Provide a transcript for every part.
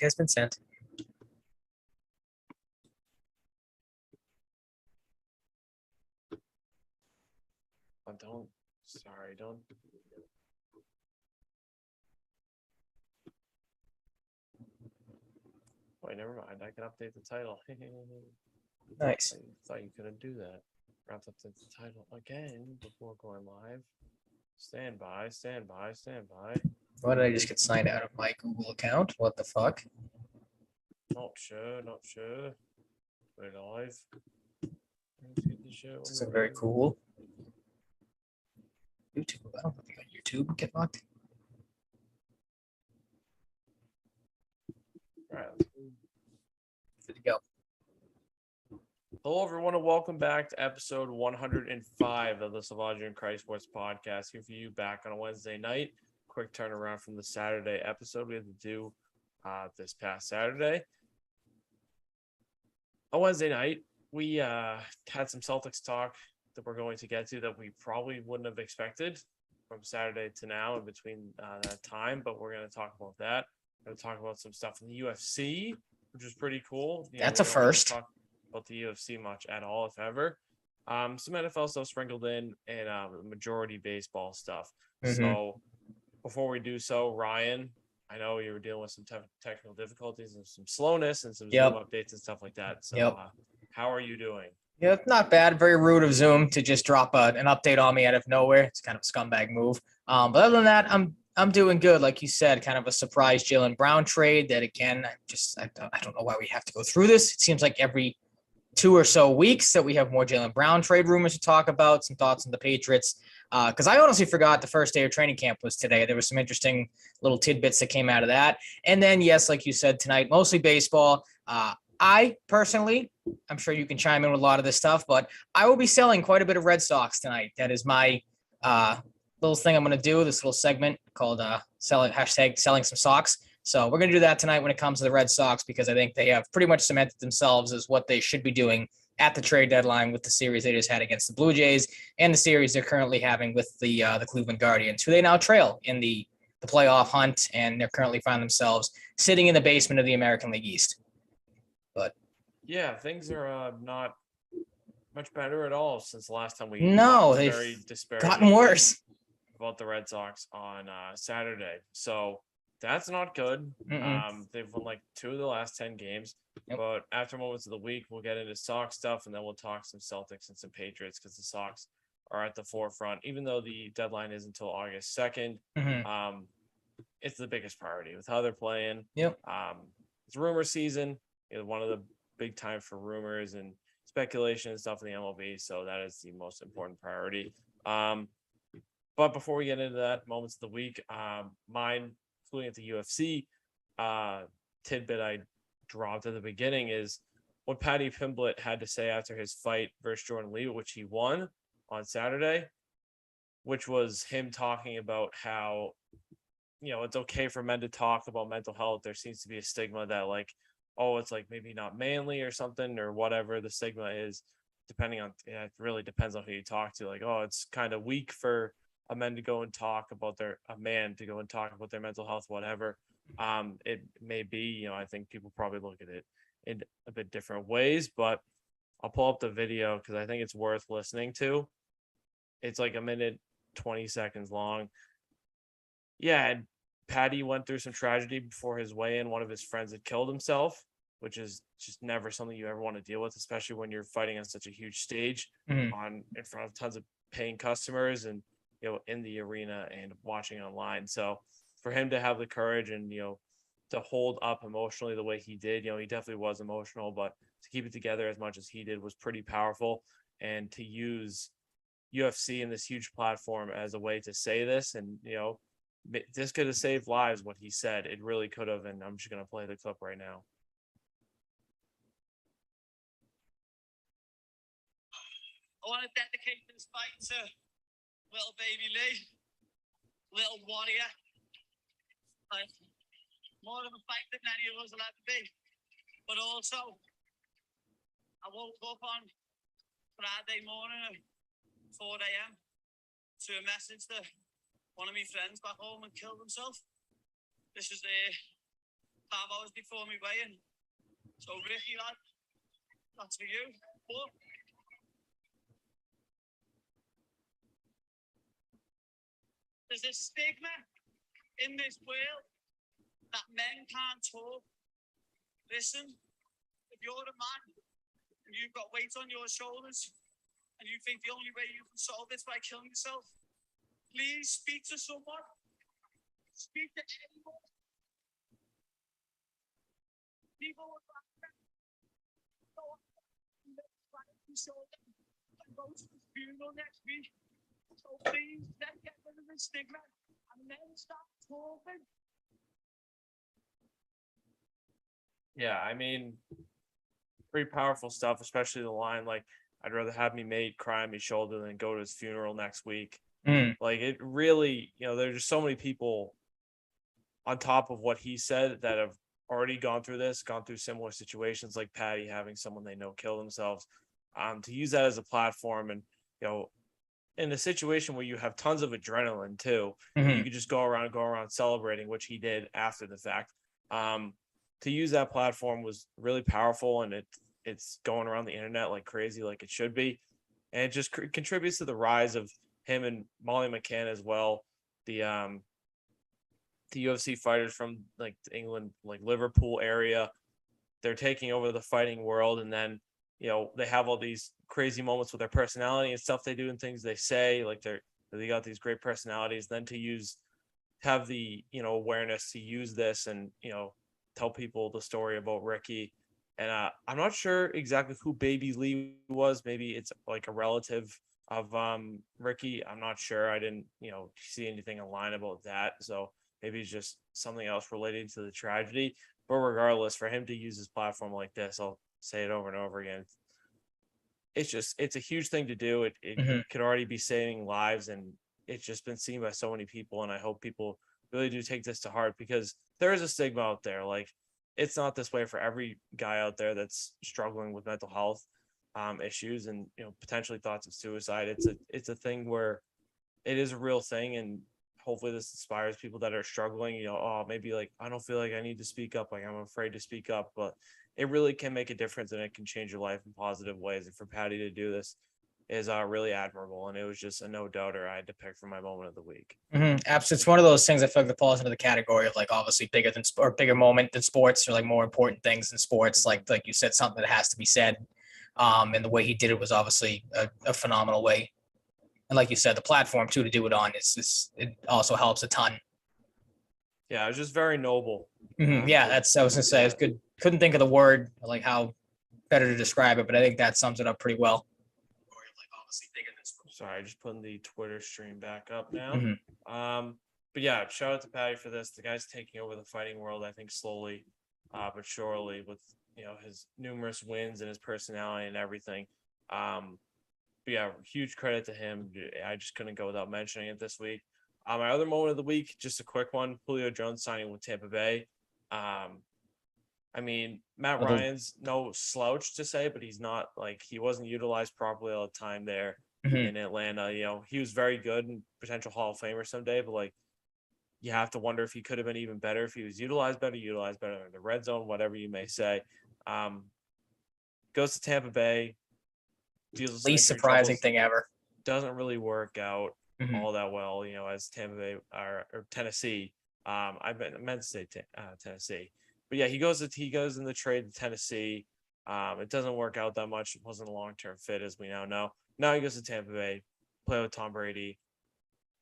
has been sent. Don't. Wait, never mind. I can update the title. Nice. I thought you couldn't do that. Wrapped up the title again before going live. Stand by. Why did I just get signed out of my Google account? What the fuck? Not sure. We're live. This isn't very cool. YouTube. I don't think on YouTube. Get locked. All right. Good to go. Hello, everyone, and welcome back to episode 105 of the Salvaggio and Cratty Sports Podcast. Here for you back on a Wednesday night. Quick turnaround from the Saturday episode we had to do this past Saturday. On Wednesday night, we had some Celtics talk that we're going to get to that we probably wouldn't have expected from Saturday to now in between that time, but we're going to talk about that. We're going to talk about some stuff in the UFC, which is pretty cool. That's a first. Talk about the UFC much at all, if ever. Some NFL stuff sprinkled in and majority baseball stuff. Mm-hmm. So before we do so, Ryan, I know you were dealing with some technical difficulties and some slowness and some Zoom updates and stuff like that. So how are you doing? Yeah, not bad. Very rude of Zoom to just drop an update on me out of nowhere. It's kind of a scumbag move. But other than that, I'm doing good. Like you said, kind of a surprise Jaylen Brown trade that, again, I don't know why we have to go through this. It seems like every 2 or so weeks that we have more Jaylen Brown trade rumors to talk about, some thoughts on the Patriots. Because I honestly forgot the first day of training camp was today. There were some interesting little tidbits that came out of that. And then, yes, like you said tonight, mostly baseball. I personally, I'm sure you can chime in with a lot of this stuff, but I will be selling quite a bit of Red Sox tonight. That is my little thing I'm going to do, this little segment called selling some Sox. So we're going to do that tonight when it comes to the Red Sox, because I think they have pretty much cemented themselves as what they should be doing at the trade deadline with the series they just had against the Blue Jays and the series they're currently having with the Cleveland Guardians, who they now trail in the playoff hunt, and they're currently find themselves sitting in the basement of the American League East. But yeah, things are not much better at all since the last time we they've very gotten worse about the Red Sox on Saturday. So that's not good. They've won like 2 of the last 10 games. Yep. But after moments of the week, we'll get into Sox stuff, and then we'll talk some Celtics and some Patriots, because the Sox are at the forefront. Even though the deadline is until August 2nd, it's the biggest priority with how they're playing. Yep. It's rumor season. It's one of the big time for rumors and speculation and stuff in the MLB. So that is the most important priority. But before we get into that, moments of the week, mine, including at the UFC, tidbit I dropped at the beginning is what Paddy Pimblett had to say after his fight versus Jordan Leavitt, which he won on Saturday, which was him talking about how, it's okay for men to talk about mental health. There seems to be a stigma that, like, oh, it's like maybe not manly or something, or whatever the stigma is, depending on, it really depends on who you talk to. Like, oh, it's kind of weak for a man to go and talk about their mental health, whatever. It may be, I think people probably look at it in a bit different ways, but I'll pull up the video because I think it's worth listening to. It's like 1:20 long. Yeah. And Patty went through some tragedy before his weigh-in. One of his friends had killed himself, which is just never something you ever want to deal with, especially when you're fighting on such a huge stage in front of tons of paying customers and, in the arena and watching online. So for him to have the courage and, to hold up emotionally the way he did, he definitely was emotional, but to keep it together as much as he did was pretty powerful. And to use UFC and this huge platform as a way to say this, and, this could have saved lives, what he said. It really could have, and I'm just going to play the clip right now. I want to dedicate this fight to little baby Lee, little warrior. Like, more of a fight than any of us will ever be. But also, I woke up on Friday morning at 4 a.m. to a message that one of my friends back home had killed himself. This is 5 hours before me weigh-in. So Ricky, lad, that's for you. But there's a stigma in this world that men can't talk. Listen, if you're a man and you've got weight on your shoulders and you think the only way you can solve this by killing yourself, please speak to someone. Speak to anyone. People will go to the funeral next week. So please, let's get rid of the stigma and then stop talking. Yeah, I mean, pretty powerful stuff, especially the line like, "I'd rather have me mate cry on my shoulder than go to his funeral next week." Like, it really, there's just so many people on top of what he said that have already gone through similar situations, like Patty having someone they know kill themselves. To use that as a platform, and in a situation where you have tons of adrenaline too, you could just go around celebrating, which he did after the fact. To use that platform was really powerful, and it's going around the internet like crazy, like it should be, and it just contributes to the rise of him and Molly McCann as well. The UFC fighters from like England, like Liverpool area, they're taking over the fighting world, and then they have all these crazy moments with their personality and stuff they do and things they say, like they got these great personalities. Then to have the awareness to use this and tell people the story about Ricky. And I'm not sure exactly who Baby Lee was. Maybe it's like a relative of Ricky. I'm not sure. I didn't see anything online about that, so maybe it's just something else related to the tragedy. But regardless, for him to use his platform like this, I'll say it over and over again, it's a huge thing to do. It could already be saving lives, and it's just been seen by so many people. And I hope people really do take this to heart, because there is a stigma out there. Like, it's not this way for every guy out there that's struggling with mental health issues and potentially thoughts of suicide. It's a thing where it is a real thing, and hopefully this inspires people that are struggling. Maybe like, I don't feel like I need to speak up, like I'm afraid to speak up, but it really can make a difference, and it can change your life in positive ways. And for Patty to do this is really admirable, and it was just a no doubter I had to pick for my moment of the week. Absolutely, it's one of those things I feel like that falls into the category of like obviously bigger moment than sports, or like more important things than sports. Like you said, something that has to be said. And the way he did it was obviously a phenomenal way. And like you said, the platform too to do it on it also helps a ton. Yeah, it was just very noble. Yeah, I was gonna say it's good. Couldn't think of the word, like how better to describe it, but I think that sums it up pretty well. Sorry, just putting the Twitter stream back up now. But yeah, shout out to Patty for this. The guy's taking over the fighting world, I think, slowly but surely, with his numerous wins and his personality and everything. But yeah, huge credit to him. I just couldn't go without mentioning it this week. My other moment of the week, just a quick one: Julio Jones signing with Tampa Bay. I mean, Matt Ryan's no slouch to say, but he's not, like, he wasn't utilized properly all the time there in Atlanta. He was very good and potential Hall of Famer someday, but like, you have to wonder if he could have been even better if he was utilized better in the red zone, whatever you may say. Goes to Tampa Bay. Least surprising thing ever. Doesn't really work out all that well, as Tampa Bay or Tennessee. I meant to say Tennessee. But yeah, he goes in the trade to Tennessee. It doesn't work out that much. It wasn't a long-term fit, as we now know. Now he goes to Tampa Bay, play with Tom Brady.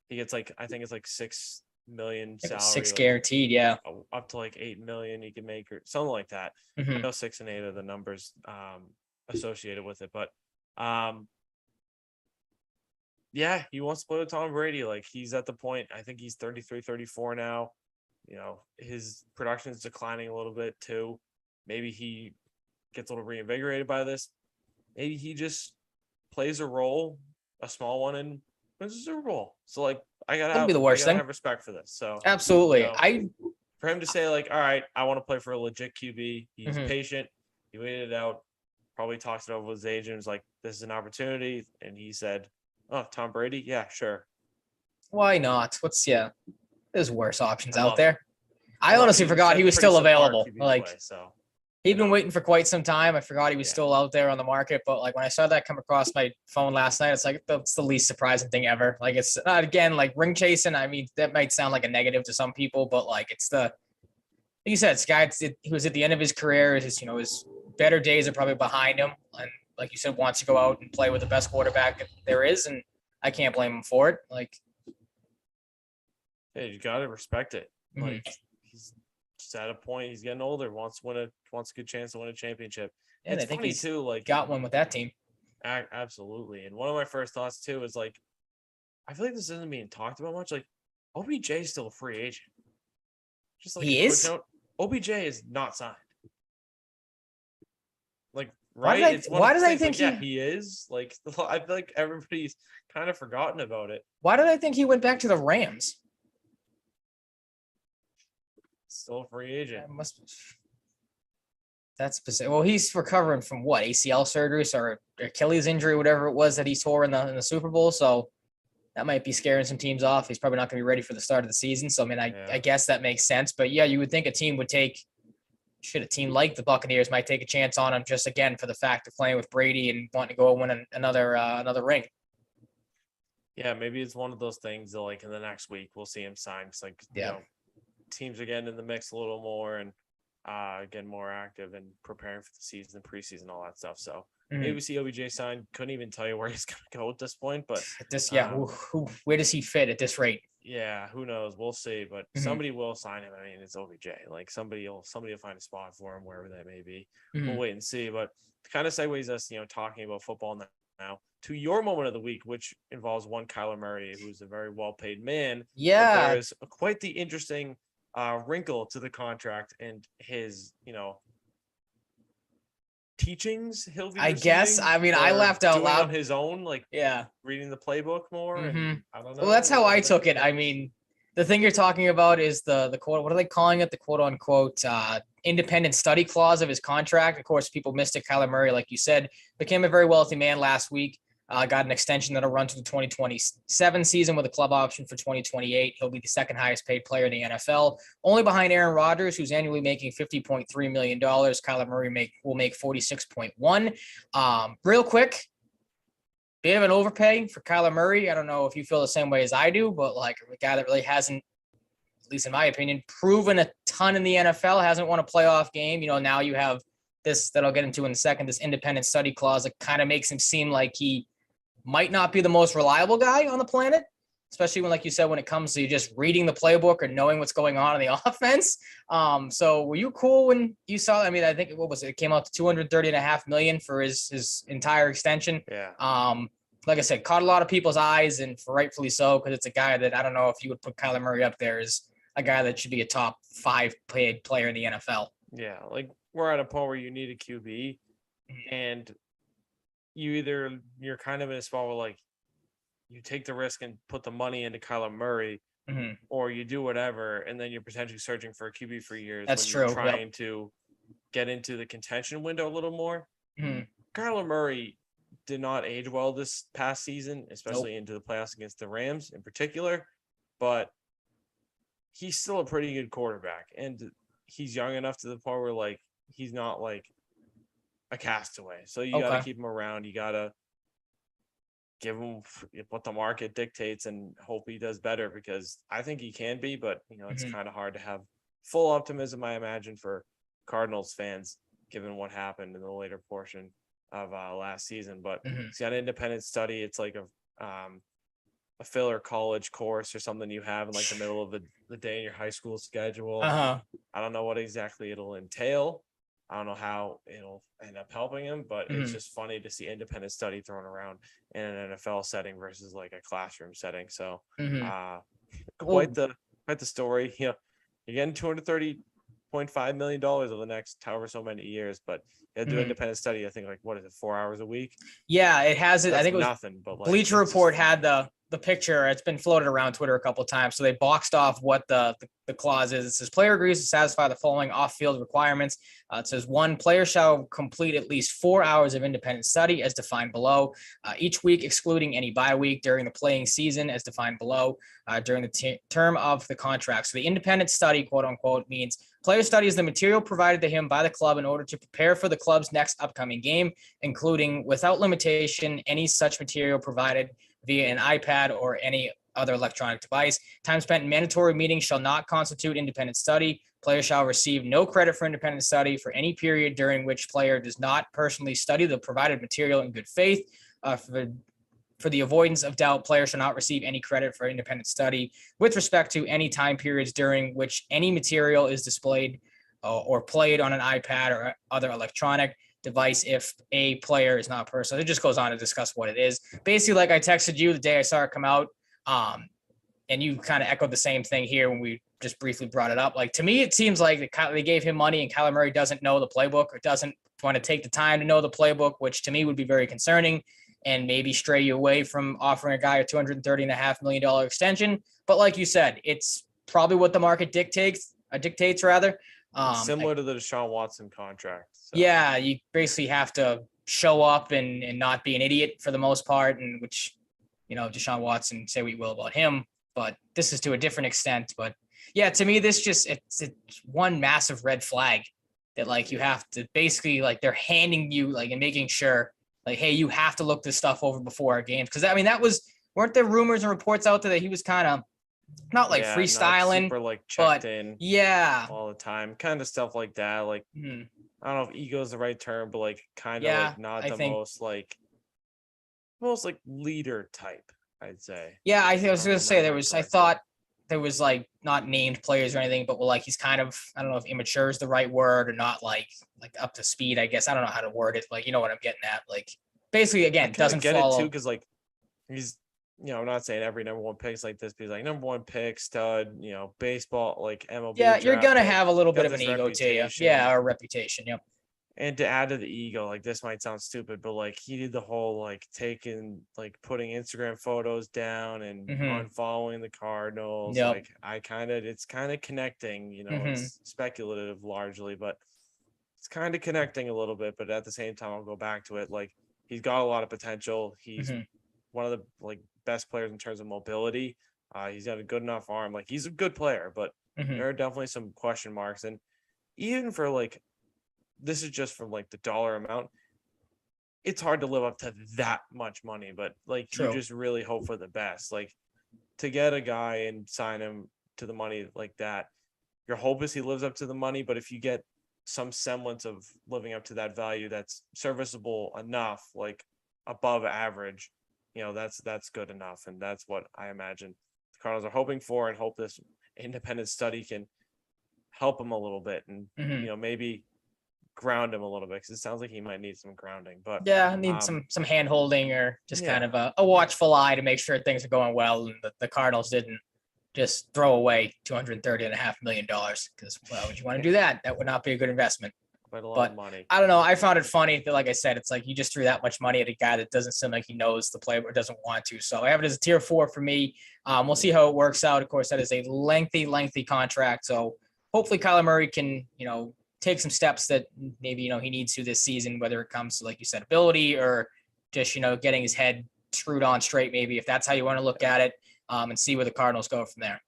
He gets I think it's like $6 million salary. 6 guaranteed, yeah. Up to like $8 million he can make, or something like that. I know 6 and 8 are the numbers associated with it, but yeah, he wants to play with Tom Brady. Like, he's at the point, I think he's 33, 34 now. His production is declining a little bit too. Maybe he gets a little reinvigorated by this. Maybe he just plays a role, a small one, and wins a Super Bowl. So like, I gotta have respect for this. So absolutely, for him to say like, all right, I want to play for a legit QB. He's patient. He waited it out. Probably talked it over with his agent. Was like, this is an opportunity, and he said, "Oh, Tom Brady, yeah, sure. Why not? There's worse options out there." I honestly forgot he was still available. Like, so he'd been waiting for quite some time. I forgot he was still out there on the market. But like when I saw that come across my phone last night, it's like that's the least surprising thing ever. Like it's not again like ring chasing. I mean, that might sound like a negative to some people, but like it's like you said, Sky. He was at the end of his career. His his better days are probably behind him, and like you said, wants to go out and play with the best quarterback there is, and I can't blame him for it. Like, hey, you gotta respect it. Like he's just at a point. He's getting older. Wants a good chance to win a championship. And it's I think funny he's too. Like got one with that team. Absolutely. And one of my first thoughts too is like, I feel like this isn't being talked about much. Like, OBJ is still a free agent. Just like he is. Note, OBJ is not signed. Like, right? Why did I think he is? Like, I feel like everybody's kind of forgotten about it. Why did I think he went back to the Rams? Still a free agent. That's specific. Well, he's recovering from what, ACL surgery or Achilles injury, whatever it was that he tore in the Super Bowl. So that might be scaring some teams off. He's probably not going to be ready for the start of the season. So I mean, I guess that makes sense. But yeah, you would think a team would a team like the Buccaneers might take a chance on him just again for the fact of playing with Brady and wanting to go win another ring. Yeah, maybe it's one of those things that like in the next week we'll see him sign. It's like teams are getting in the mix a little more and getting more active and preparing for the season, preseason, all that stuff. So maybe we see OBJ sign. Couldn't even tell you where he's going to go at this point, but where does he fit at this rate? Yeah, who knows? We'll see, but somebody will sign him. I mean, it's OBJ. Like somebody will find a spot for him wherever that may be. We'll wait and see. But it kind of segues us, talking about football now to your moment of the week, which involves one Kyler Murray, who's a very well-paid man. Yeah, there is quite the interesting wrinkle to the contract and his, teachings he'll be I guess. I mean, I laughed out loud on his own, like reading the playbook more. And I don't know. Well, that's how I took it. I mean, the thing you're talking about is the quote. What are they calling it? The quote unquote independent study clause of his contract. Of course, people missed it. Kyler Murray, like you said, became a very wealthy man last week. Got an extension that'll run to the 2027 season with a club option for 2028. He'll be the second highest paid player in the NFL, only behind Aaron Rodgers, who's annually making $50.3 million. Kyler Murray will make $46.1. Real quick, bit of an overpay for Kyler Murray. I don't know if you feel the same way as I do, but like a guy that really hasn't, at least in my opinion, proven a ton in the NFL, hasn't won a playoff game. Now you have this that I'll get into in a second, this independent study clause that kind of makes him seem like he might not be the most reliable guy on the planet, especially when, like you said, when it comes to just reading the playbook or knowing what's going on in the offense. So were you cool when you saw, I mean, I think, what was it? It came out to $230.5 million for his entire extension. Yeah. Like I said, caught a lot of people's eyes, and rightfully so, because it's a guy that I don't know if you would put Kyler Murray up there as a guy that should be a top 5 paid player in the NFL. Yeah. Like we're at a point where you need a QB and you're kind of in a spot where like you take the risk and put the money into Kyler Murray, or you do whatever, and then you're potentially searching for a QB for years. That's true. You're trying to get into the contention window a little more. Kyler Murray did not age well this past season, especially into the playoffs against the Rams in particular, but he's still a pretty good quarterback, and he's young enough to the point where like he's not like a castaway. So you got to keep him around. You got to give him what the market dictates and hope he does better, because I think he can be, but it's kind of hard to have full optimism, I imagine, for Cardinals fans, given what happened in the later portion of last season. But he's got an independent study. It's like a filler college course or something you have in like the middle of the day in your high school schedule. I don't know what exactly it'll entail. I don't know how it'll end up helping him, but it's just funny to see independent study thrown around in an NFL setting versus like a classroom setting. So quite the story. You're getting $230.5 million over the next however so many years, but they do independent study. I think like, what is it, 4 hours a week? Yeah, it has it. I think it was nothing, but like, Bleacher Report had the the picture. It's been floated around Twitter a couple of times. So they boxed off what the clause is. It says player agrees to satisfy the following off-field requirements. It says 1, player shall complete at least 4 hours of independent study as defined below, each week excluding any bye week during the playing season as defined below, during the term of the contract. So the independent study, quote unquote, means player studies the material provided to him by the club in order to prepare for the club's next upcoming game, including without limitation any such material provided via an iPad or any other electronic device. Time spent in mandatory meetings shall not constitute independent study. Player shall receive no credit for independent study for any period during which player does not personally study the provided material in good faith. For the avoidance of doubt, player shall not receive any credit for independent study with respect to any time periods during which any material is displayed or played on an iPad or other electronic device if a player is not a person. It just goes on to discuss what it is. Basically, like I texted you the day I saw it come out, and you kind of echoed the same thing here when we just briefly brought it up. Like, to me, it seems like they gave him money and Kyler Murray doesn't know the playbook or doesn't want to take the time to know the playbook, which to me would be very concerning and maybe stray you away from offering a guy a $230.5 million extension. But like you said, it's probably what the market dictates rather. Similar to the Deshaun Watson contract. So. Yeah, you basically have to show up and not be an idiot for the most part, and which, Deshaun Watson, say what you will about him, but this is to a different extent. But yeah, to me, this it's one massive red flag that like you have to basically like they're handing you like and making sure like, hey, you have to look this stuff over before our games. Because I mean, weren't there rumors and reports out there that he was kind of not like freestyling, not super like checked in yeah, all the time, kind of stuff like that. Like I don't know if ego is the right term, but like kind of like not the most like leader type, I'd say. Yeah, I was gonna say I thought there was like not named players or anything, but like he's kind of, I don't know if immature is the right word or not like up to speed, I guess. I don't know how to word it. Like, you know what I'm getting at. Like basically again, doesn't get follow it too, because like he's I'm not saying every number one pick's like this, but he's like number one pick, stud, baseball, like MLB. Yeah, you're gonna have a little bit of an ego to you. Yeah, or reputation. Yep. And to add to the ego, like this might sound stupid, but like he did the whole like putting Instagram photos down and unfollowing the Cardinals. Yep. Like it's kind of connecting, it's speculative largely, but it's kind of connecting a little bit. But at the same time, I'll go back to it. Like he's got a lot of potential. He's one of the like best players in terms of mobility. He's got a good enough arm. Like he's a good player, but there are definitely some question marks. And even for like, this is just from like the dollar amount, it's hard to live up to that much money, but like you just really hope for the best. Like to get a guy and sign him to the money like that, your hope is he lives up to the money. But if you get some semblance of living up to that value that's serviceable enough, like above average, that's good enough. And that's what I imagine the Cardinals are hoping for, and hope this independent study can help him a little bit and maybe ground him a little bit, because it sounds like he might need some grounding. But yeah, I need some hand holding or just kind of a watchful eye to make sure things are going well, and the Cardinals didn't just throw away $230.5 million, because why would you want to do that? That would not be a good investment. Quite a lot of money. I don't know. I found it funny that, like I said, it's like you just threw that much money at a guy that doesn't seem like he knows the play or doesn't want to. So I have it as a tier 4 for me. We'll see how it works out. Of course, that is a lengthy contract. So hopefully Kyler Murray can, take some steps that maybe, he needs to this season, whether it comes to, like you said, ability or just, getting his head screwed on straight, maybe, if that's how you want to look at it, and see where the Cardinals go from there.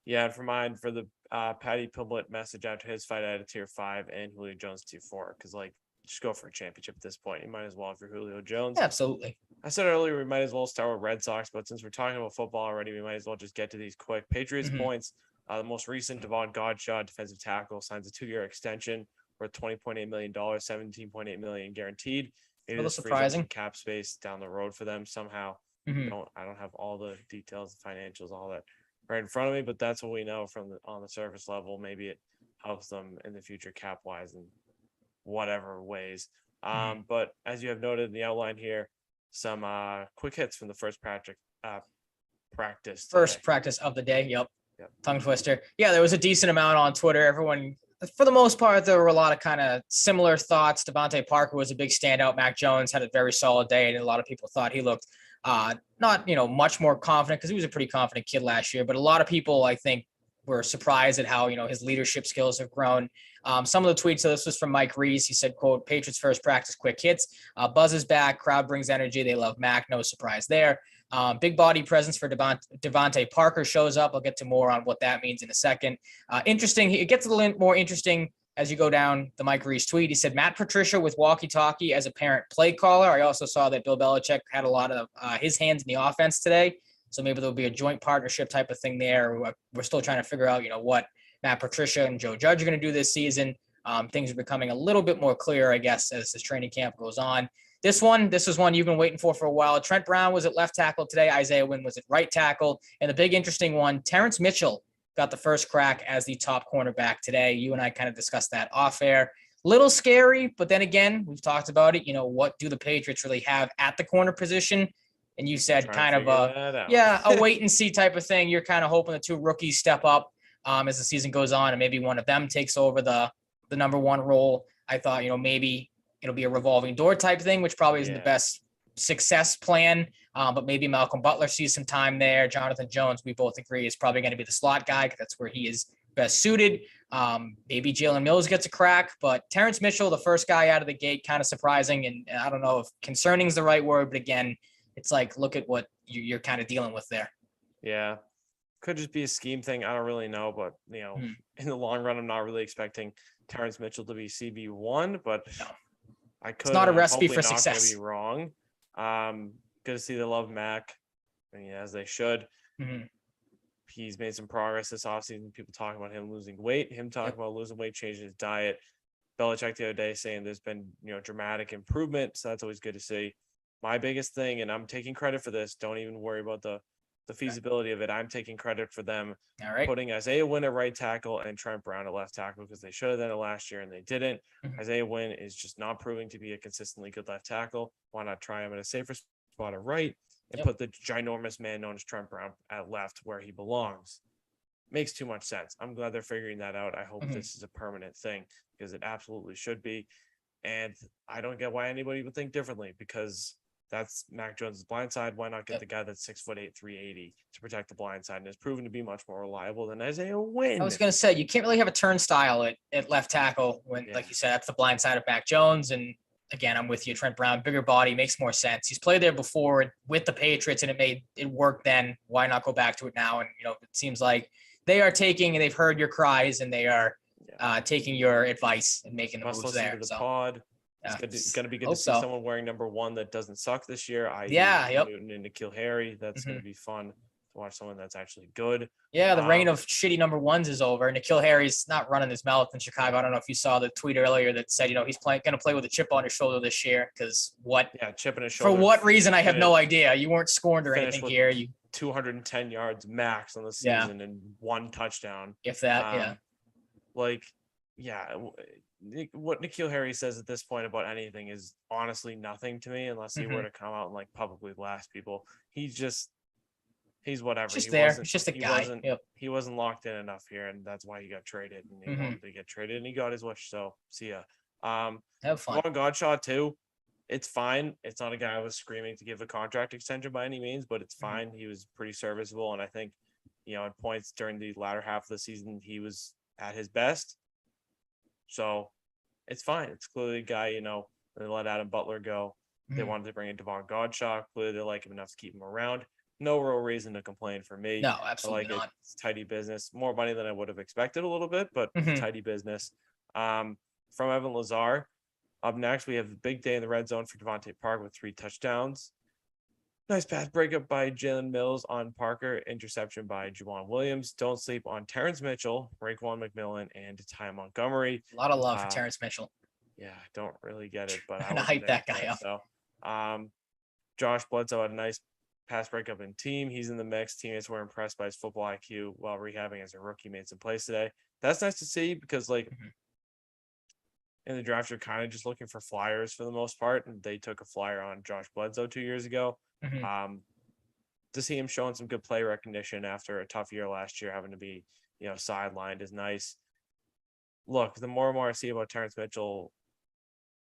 Yeah. And for the Patty Pimblett message after his fight, I had a tier 5 and Julio Jones tier 4. Cause like, just go for a championship at this point. You might as well if you're Julio Jones. Absolutely. I said earlier, we might as well start with Red Sox, but since we're talking about football already, we might as well just get to these quick. Patriots points. The most recent, Devon Godchaux, defensive tackle, signs a 2-year extension worth $20.8 million, $17.8 million guaranteed. Maybe this surprising cap space down the road for them somehow. I don't have all the details, the financials, all that right in front of me, but that's what we know on the surface level. Maybe it helps them in the future cap wise in whatever ways. But as you have noted in the outline here, some quick hits from the first practice. First practice of the day. Yep. Tongue twister. Yeah, there was a decent amount on Twitter. Everyone, for the most part, there were a lot of kind of similar thoughts. Devontae Parker was a big standout. Mac Jones had a very solid day, and a lot of people thought he looked Not, much more confident because he was a pretty confident kid last year, but a lot of people, I think, were surprised at how, his leadership skills have grown. Some of the tweets, so this was from Mike Reese. He said, quote, Patriots first practice, quick hits. Buzz is back. Crowd brings energy. They love Mac. No surprise there. Big body presence for Devontae Parker shows up. I'll get to more on what that means in a second. Interesting. It gets a little more interesting as you go down the Mike Reese tweet. He said, Matt Patricia with walkie-talkie as apparent play caller. I also saw that Bill Belichick had a lot of his hands in the offense today. So maybe there'll be a joint partnership type of thing there. We're still trying to figure out, what Matt Patricia and Joe Judge are going to do this season. Things are becoming a little bit more clear, I guess, as this training camp goes on. This is one you've been waiting for a while. Trent Brown was at left tackle today. Isaiah Wynn was at right tackle. And the big interesting one, Terrence Mitchell got the first crack as the top cornerback today. You and I kind of discussed that off air. Little scary, but then again, we've talked about it. What do the Patriots really have at the corner position? And you said kind of a wait and see type of thing. You're kind of hoping the two rookies step up as the season goes on, and maybe one of them takes over the number one role. I thought, maybe it'll be a revolving door type thing, which probably isn't the best success plan. But maybe Malcolm Butler sees some time there. Jonathan Jones, we both agree, is probably going to be the slot guy because that's where he is best suited. Maybe Jaylen Mills gets a crack, but Terrence Mitchell, the first guy out of the gate, kind of surprising. And I don't know if concerning is the right word, but again, it's like, look at what you're kind of dealing with there. Yeah. Could just be a scheme thing. I don't really know, but in the long run, I'm not really expecting Terrence Mitchell to be CB1, but no. I could. It's not a recipe for success. Be wrong. Good to see they love Mac. As they should. Mm-hmm. He's made some progress this offseason. People talking about him losing weight, about losing weight, changing his diet. Belichick the other day saying there's been, dramatic improvement. So that's always good to see. My biggest thing, and I'm taking credit for this, don't even worry about the feasibility of it. I'm taking credit for them putting Isaiah Wynn at right tackle and Trent Brown at left tackle because they should have done it last year and they didn't. Mm-hmm. Isaiah Wynn is just not proving to be a consistently good left tackle. Why not try him at a safer spot at right and put the ginormous man known as Trent Brown at left where he belongs? Makes too much sense. I'm glad they're figuring that out. I hope this is a permanent thing because it absolutely should be. And I don't get why anybody would think differently because that's Mac Jones' blind side. Why not get the guy that's 6'8", 380 to protect the blind side and has proven to be much more reliable than Isaiah Wynn? I was going to say, you can't really have a turnstile at left tackle when, like you said, that's the blind side of Mac Jones. And again, I'm with you. Trent Brown, bigger body, makes more sense. He's played there before with the Patriots and it worked then. Why not go back to it now? And, it seems like they are taking and they've heard your cries and they are taking your advice and making the moves there. To the pod. It's going to be good to see someone wearing number 1 that doesn't suck this year. Newton and N'Keal Harry. That's going to be fun to watch someone that's actually good. Yeah, the reign of shitty number 1s is over. N'Keal Harry's not running his mouth in Chicago. I don't know if you saw the tweet earlier that said, he's going to play with a chip on his shoulder this year because what? Yeah, chip on his shoulder. For what reason? I have no idea. You weren't scorned or anything here. 210 yards max on the season and 1 touchdown. If that, what N'Keal Harry says at this point about anything is honestly nothing to me unless he were to come out and publicly blast people. He's whatever. He's just a guy. He wasn't locked in enough here, and that's why he got traded. And he wanted to get traded, and he got his wish. So see ya. Have fun. Devon Godshaw too. It's fine. It's not a guy I was screaming to give a contract extension by any means, but it's fine. He was pretty serviceable, and I think at points during the latter half of the season he was at his best. So it's fine. It's clearly a guy, they let Adam Butler go. They wanted to bring in Devon Godshaw. Clearly they like him enough to keep him around. No real reason to complain for me. No, absolutely not. It's tidy business. More money than I would have expected a little bit, but tidy business. From Evan Lazar, up next, we have a big day in the red zone for Devontae Parker with 3 touchdowns. Nice pass breakup by Jaylen Mills on Parker. Interception by Juwan Williams. Don't sleep on Terrence Mitchell, Raekwon McMillan, and Ty Montgomery. A lot of love for Terrence Mitchell. Yeah, I don't really get it, but I hype that guy up. So, Josh Bledsoe had a nice pass breakup in team. He's in the mix. Teammates were impressed by his football IQ while rehabbing as a rookie. Made some plays today. That's nice to see because, in the draft, you're kind of just looking for flyers for the most part, and they took a flyer on Josh Bledsoe 2 years ago. To see him showing some good play recognition after a tough year last year, having to be, sidelined is nice. Look, the more and more I see about Terrence Mitchell,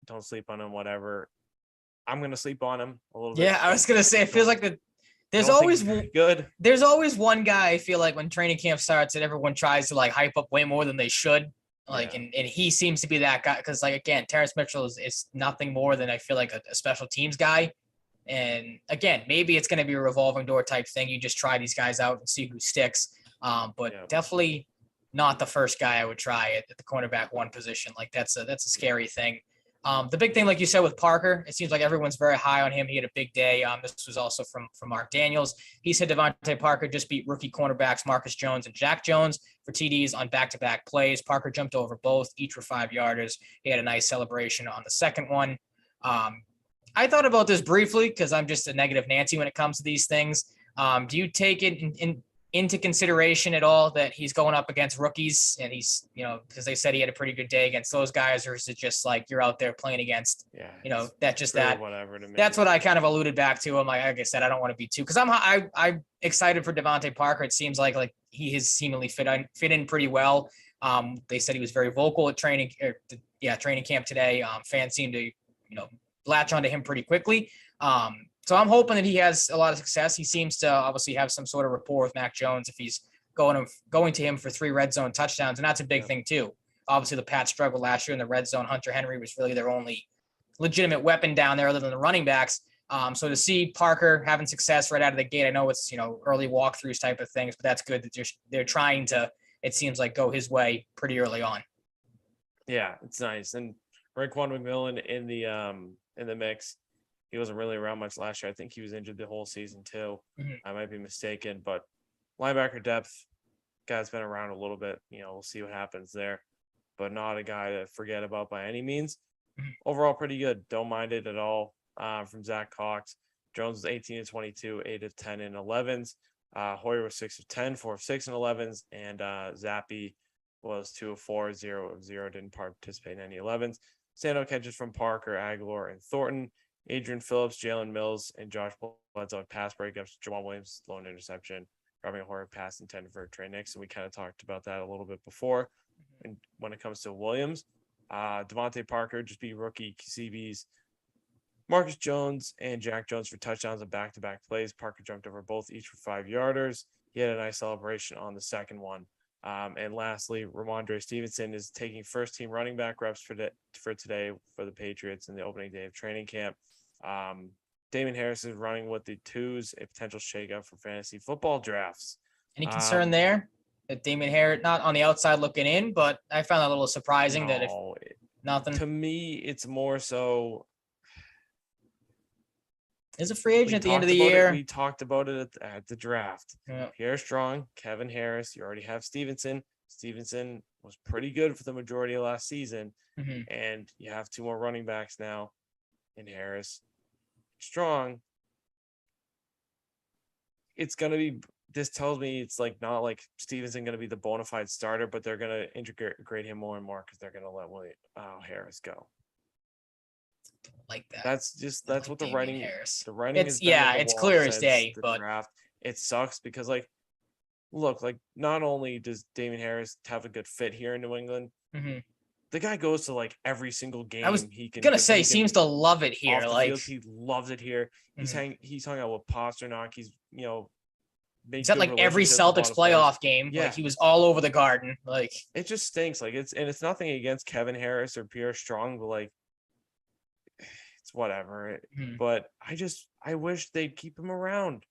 don't sleep on him, whatever. I'm gonna sleep on him a little bit. Yeah, I was gonna say, it feels like there's Don't think always he's very good. there's always one guy I feel like when training camp starts that everyone tries to like hype up way more than they should. Like, Yeah. and he seems to be that guy because, like, again, Terrence Mitchell is nothing more than I feel like a special teams guy. And again, maybe it's going to be a revolving door type thing. You just try these guys out and see who sticks. But Yeah. definitely not the first guy I would try at the cornerback one position. Like that's a scary thing. The big thing, like you said, with Parker, it seems like everyone's very high on him. He had a big day. This was also from Mark Daniels. He said Devontae Parker just beat rookie cornerbacks Marcus Jones and Jack Jones for TDs on back-to-back plays. Parker jumped over both, each for 5-yarders. He had a nice celebration on the second one. I thought about this briefly because I'm just a negative Nancy when it comes to these things. Do you take it into consideration at all that he's going up against rookies and he's, because they said he had a pretty good day against those guys, or is it just like you're out there playing against, Whatever to me. that's what I kind of alluded back to. I'm like I said, I don't want to be too, because I'm excited for Devontae Parker. It seems like he has seemingly fit in pretty well. They said he was very vocal at training camp today. Fans seem to, latch onto him pretty quickly. So I'm hoping that he has a lot of success. He seems to obviously have some sort of rapport with Mac Jones if he's going to him for 3 red zone touchdowns. And that's a big thing too. Obviously the Pats struggled last year in the red zone. Hunter Henry was really their only legitimate weapon down there other than the running backs. So to see Parker having success right out of the gate, I know it's, early walkthroughs type of things, but that's good that they're trying to, it seems like, go his way pretty early on. Yeah, it's nice. And Raekwon McMillan in the mix. He wasn't really around much last year. I think he was injured the whole season too. Mm-hmm. I might be mistaken, but linebacker depth, guy's been around a little bit. We'll see what happens there, but not a guy to forget about by any means. Mm-hmm. Overall, pretty good. Don't mind it at all. From Zach Cox, Jones was 18 of 22, 8 of 10 in 11s. Hoyer was 6 of 10, 4 of 6 in 11s, and Zappy was 2 of 4, 0 of 0. Didn't participate in any 11s. Standout catches from Parker, Aguilar, and Thornton. Adrian Phillips, Jalen Mills, and Josh Bledsoe pass breakups. Jamal Williams, lone interception, dropping a Hoyer pass intended for Trey Nixon. We kind of talked about that a little bit before. And when it comes to Williams, Devontae Parker just beat rookie CBs Marcus Jones and Jack Jones for touchdowns and back-to-back plays. Parker jumped over both, each for 5-yarders. He had a nice celebration on the second one. And lastly, Ramondre Stevenson is taking first-team running back reps for today for the Patriots in the opening day of training camp. Damon Harris is running with the twos, a potential shakeup for fantasy football drafts. Any concern there that Damon Harris, not on the outside looking in, but I found that a little surprising that if nothing. To me, it's more so. Is a free agent at the end of the year. We talked about it at the draft. Yeah. Pierre Strong, Kevin Harris. You already have Stevenson. Stevenson was pretty good for the majority of last season. Mm-hmm. And you have 2 more running backs now in Harris. Strong. It's going to be, this tells me it's like not like Stevenson going to be the bona fide starter, but they're going to integrate him more and more because they're going to let Harris go. Like that. That's what the writing. Harris. The writing is it's clear as day. But draft, it sucks because look, not only does Damon Harris have a good fit here in New England, mm-hmm. the guy goes to every single game. I was seems to love it here. Field, he loves it here. Mm-hmm. He's hung out with Pasternak. He's he's at every Celtics playoff game. Yeah, he was all over the Garden. It just stinks. It's nothing against Kevin Harris or Pierre Strong, but it's whatever. Mm-hmm. But I wish they'd keep him around.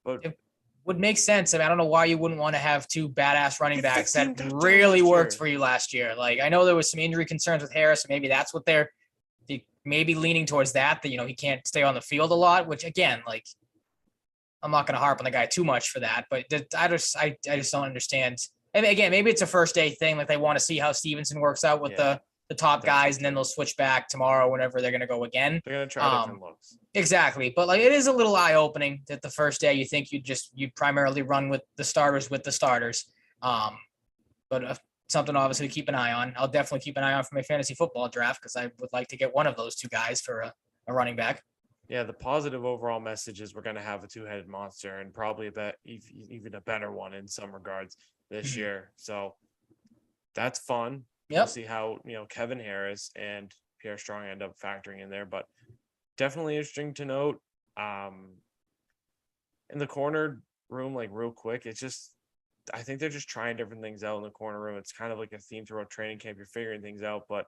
But it would make sense. I mean, I don't know why you wouldn't want to have 2 badass running backs that really worked for you last year. I know there was some injury concerns with Harris. Maybe that's what they're maybe leaning towards that he can't stay on the field a lot, which again, I'm not going to harp on the guy too much for that, but I just don't understand. And again, maybe it's a first day thing. They want to see how Stevenson works out with the top guys, and then they'll switch back tomorrow whenever they're going to go again. They're going to try different looks. Exactly. But it is a little eye-opening that the first day you think you'd primarily run with the starters. But something obviously to keep an eye on. I'll definitely keep an eye on for my fantasy football draft because I would like to get one of those 2 guys for a running back. Yeah, the positive overall message is we're going to have a 2-headed monster and probably even a better one in some regards this year. So that's fun. Yep. We'll see how Kevin Harris and Pierre Strong end up factoring in there. But definitely interesting to note. In the corner room, like real quick, it's just I think they're just trying different things out in the corner room. It's kind of like a theme throughout training camp. You're figuring things out, but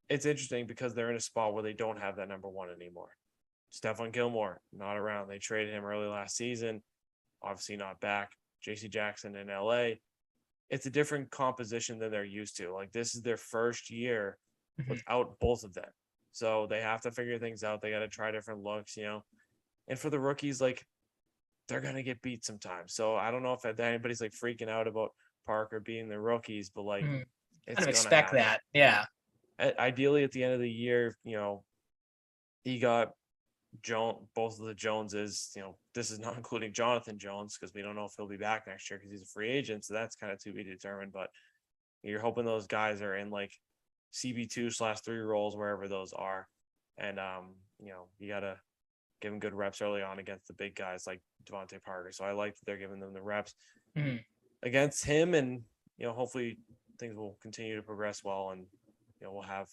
it's interesting because they're in a spot where they don't have that number one anymore. Stephon Gilmore, not around. They traded him early last season. Obviously not back. JC Jackson in LA. It's a different composition than they're used to. Like, this is their first year without both of them. So they have to figure things out. They got to try different looks, you know. And for the rookies, like, they're going to get beat sometimes. So I don't know if anybody's like freaking out about Parker being the rookies, but like, it's kind of expect that. Yeah. Ideally at the end of the year, you know, he got both of the Joneses, you know, this is not including Jonathan Jones because we don't know if he'll be back next year because he's a free agent. So that's kind of to be determined. But you're hoping those guys are in like CB2/3 roles, wherever those are. And, you know, you got to give them good reps early on against the big guys like Devontae Parker. So I like that they're giving them the reps against him. And, you know, hopefully things will continue to progress well. And, you know, we'll have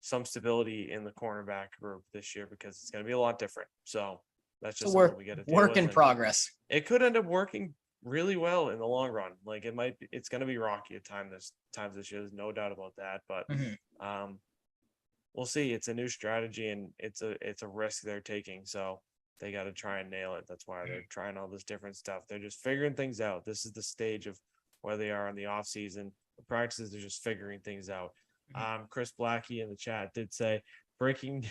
some stability in the cornerback group this year because it's going to be a lot different. So that's just something we got to deal work with. in progress. It could end up working really well in the long run. Like it's going to be rocky at times this year. There's no doubt about that. But we'll see. It's a new strategy and it's a risk they're taking. So they got to try and nail it. That's why they're trying all this different stuff. They're just figuring things out. This is the stage of where they are in the off season. The practices, they're just figuring things out. Chris Blackie in the chat did say breaking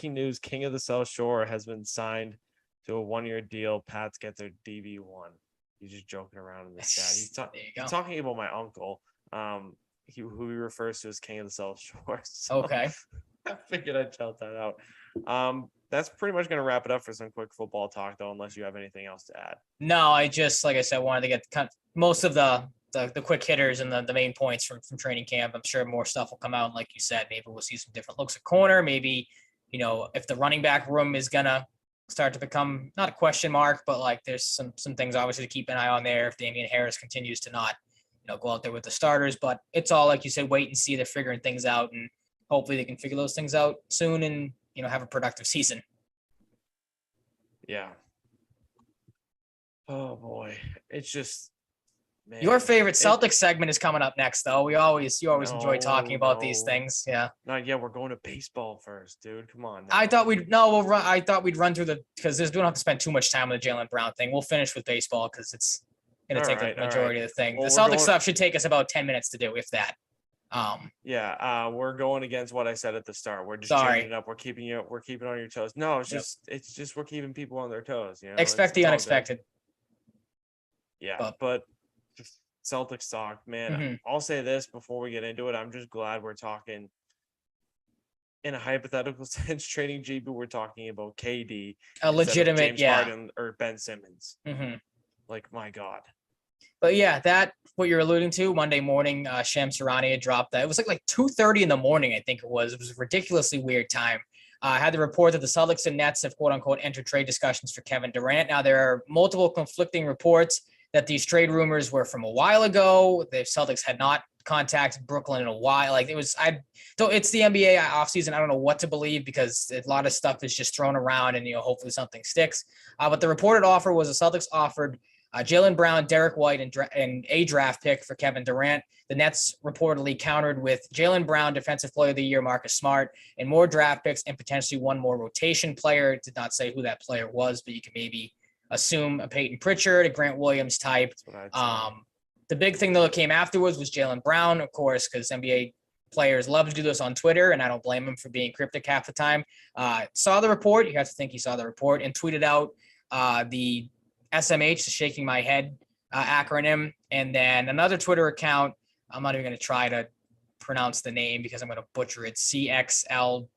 news, King of the South Shore has been signed to a 1-year deal. Pats get their DB1. He's just joking around in the chat. He's talking about my uncle, who he refers to as King of the South Shore. So Okay. I figured I'd shout that out. That's pretty much going to wrap it up for some quick football talk, though, unless you have anything else to add. No, I just, like I said, wanted to get most of the quick hitters and the main points from training camp. I'm sure more stuff will come out. And like you said, maybe we'll see some different looks at corner. Maybe, you know, if the running back room is going to start to become not a question mark, but like there's some things obviously to keep an eye on there if Damian Harris continues to not, you know, go out there with the starters. But it's all, like you said, wait and see. They're figuring things out, and hopefully they can figure those things out soon and, you know, have a productive season. Yeah. Oh boy. It's just, man. Your favorite Celtics segment is coming up next, though. You always enjoy talking about these things. Yeah. Not yet. We're going to baseball first, dude. Come on. I thought we'd run through because we don't have to spend too much time on the Jaylen Brown thing. We'll finish with baseball because it's going to take the majority of the thing. Well, the Celtics stuff should take us about 10 minutes to do, if that. We're going against what I said at the start. We're just changing it up. We're keeping on your toes. No, it's just we're keeping people on their toes. You know, expect the unexpected. Yeah, but Celtics talk, man. I'll say this before we get into it. I'm just glad we're talking in a hypothetical sense. Trading GB, we're talking about KD, a legitimate James Harden or Ben Simmons. Like, my God. But yeah, that what you're alluding to. Monday morning, Shams Charania had dropped that. It was like 2:30 in the morning, I think it was. It was a ridiculously weird time. I had the report that the Celtics and Nets have quote unquote entered trade discussions for Kevin Durant. Now there are multiple conflicting reports that these trade rumors were from a while ago. The Celtics had not contacted Brooklyn in a while. Like it's the NBA offseason. I don't know what to believe because a lot of stuff is just thrown around and, you know, hopefully something sticks. But the reported offer was the Celtics offered Jaylen Brown, Derek White, and a draft pick for Kevin Durant. The Nets reportedly countered with Jaylen Brown, Defensive Player of the Year, Marcus Smart, and more draft picks and potentially one more rotation player. It did not say who that player was, but you can maybe assume a Peyton Pritchard, a Grant Williams type. The big thing, though, that came afterwards was Jaylen Brown, of course, because NBA players love to do this on Twitter, and I don't blame him for being cryptic half the time. Saw the report. You have to think he saw the report and tweeted out the SMH, the shaking my head acronym, and then another Twitter account. I'm not even going to try to pronounce the name because I'm going to butcher it. CXL.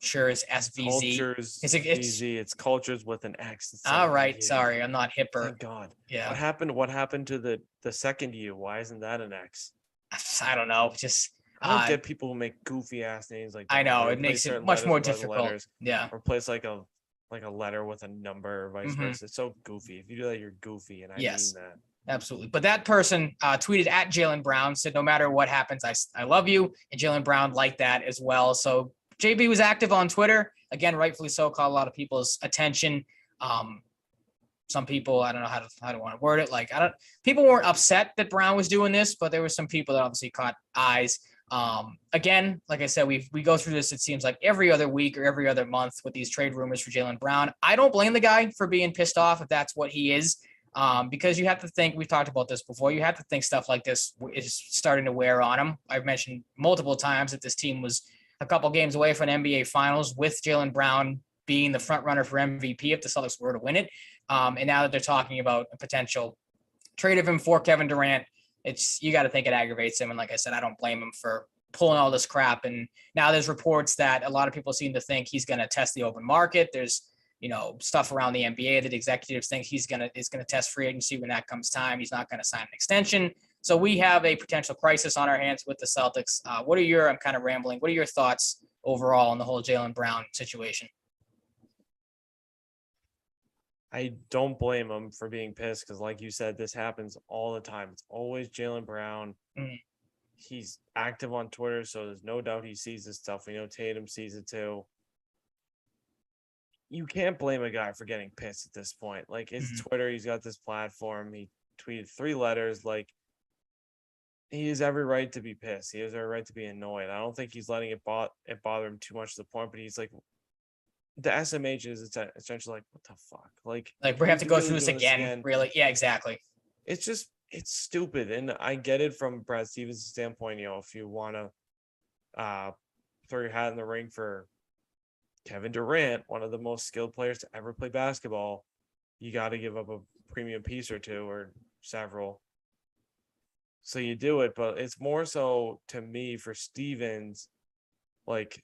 Sure is SVZ. Cultures VZ. It's cultures with an X. All right. Sorry, I'm not hipper. Thank God. Yeah. What happened to the second U? Why isn't that an X? I don't know. Just I don't get people who make goofy ass names like that. I know it makes it much more difficult. Yeah. Replace like a letter with a number or vice versa. It's so goofy. If you do that, you're goofy, and I mean that. Absolutely. But that person tweeted at Jaylen Brown, said, no matter what happens, I love you. And Jaylen Brown liked that as well. So JB was active on Twitter. Again, rightfully so, caught a lot of people's attention. Some people, I don't know how to want to word it. Like, people weren't upset that Brown was doing this, but there were some people that obviously caught eyes. Again, like I said, we go through this, it seems like every other week or every other month with these trade rumors for Jaylen Brown. I don't blame the guy for being pissed off if that's what he is. Because you have to think, we've talked about this before, you have to think stuff like this is starting to wear on him. I've mentioned multiple times that this team was a couple games away from an NBA Finals with Jaylen Brown being the front runner for MVP if the Celtics were to win it. And now that they're talking about a potential trade of him for Kevin Durant, you got to think it aggravates him. And like I said, I don't blame him for pulling all this crap. And now there's reports that a lot of people seem to think he's going to test the open market. There's, stuff around the NBA that executives think is going to test free agency when that comes time. He's not going to sign an extension. So we have a potential crisis on our hands with the Celtics. I'm kind of rambling. What are your thoughts overall on the whole Jaylen Brown situation? I don't blame him for being pissed because, like you said, this happens all the time. It's always Jaylen Brown. Mm-hmm. He's active on Twitter, so there's no doubt he sees this stuff. We know Tatum sees it too. You can't blame a guy for getting pissed at this point. Like, it's Twitter. He's got this platform. He tweeted 3 letters. Like, he has every right to be pissed. He has every right to be annoyed. I don't think he's letting it bother him too much to the point, but he's like, the SMH is essentially like, what the fuck? Like we have to go through this again. Really? Yeah, exactly. It's stupid. And I get it from Brad Stevens' standpoint. If you want to throw your hat in the ring for Kevin Durant, one of the most skilled players to ever play basketball, you got to give up a premium piece or two or several. So you do it, but it's more so to me for Stevens, like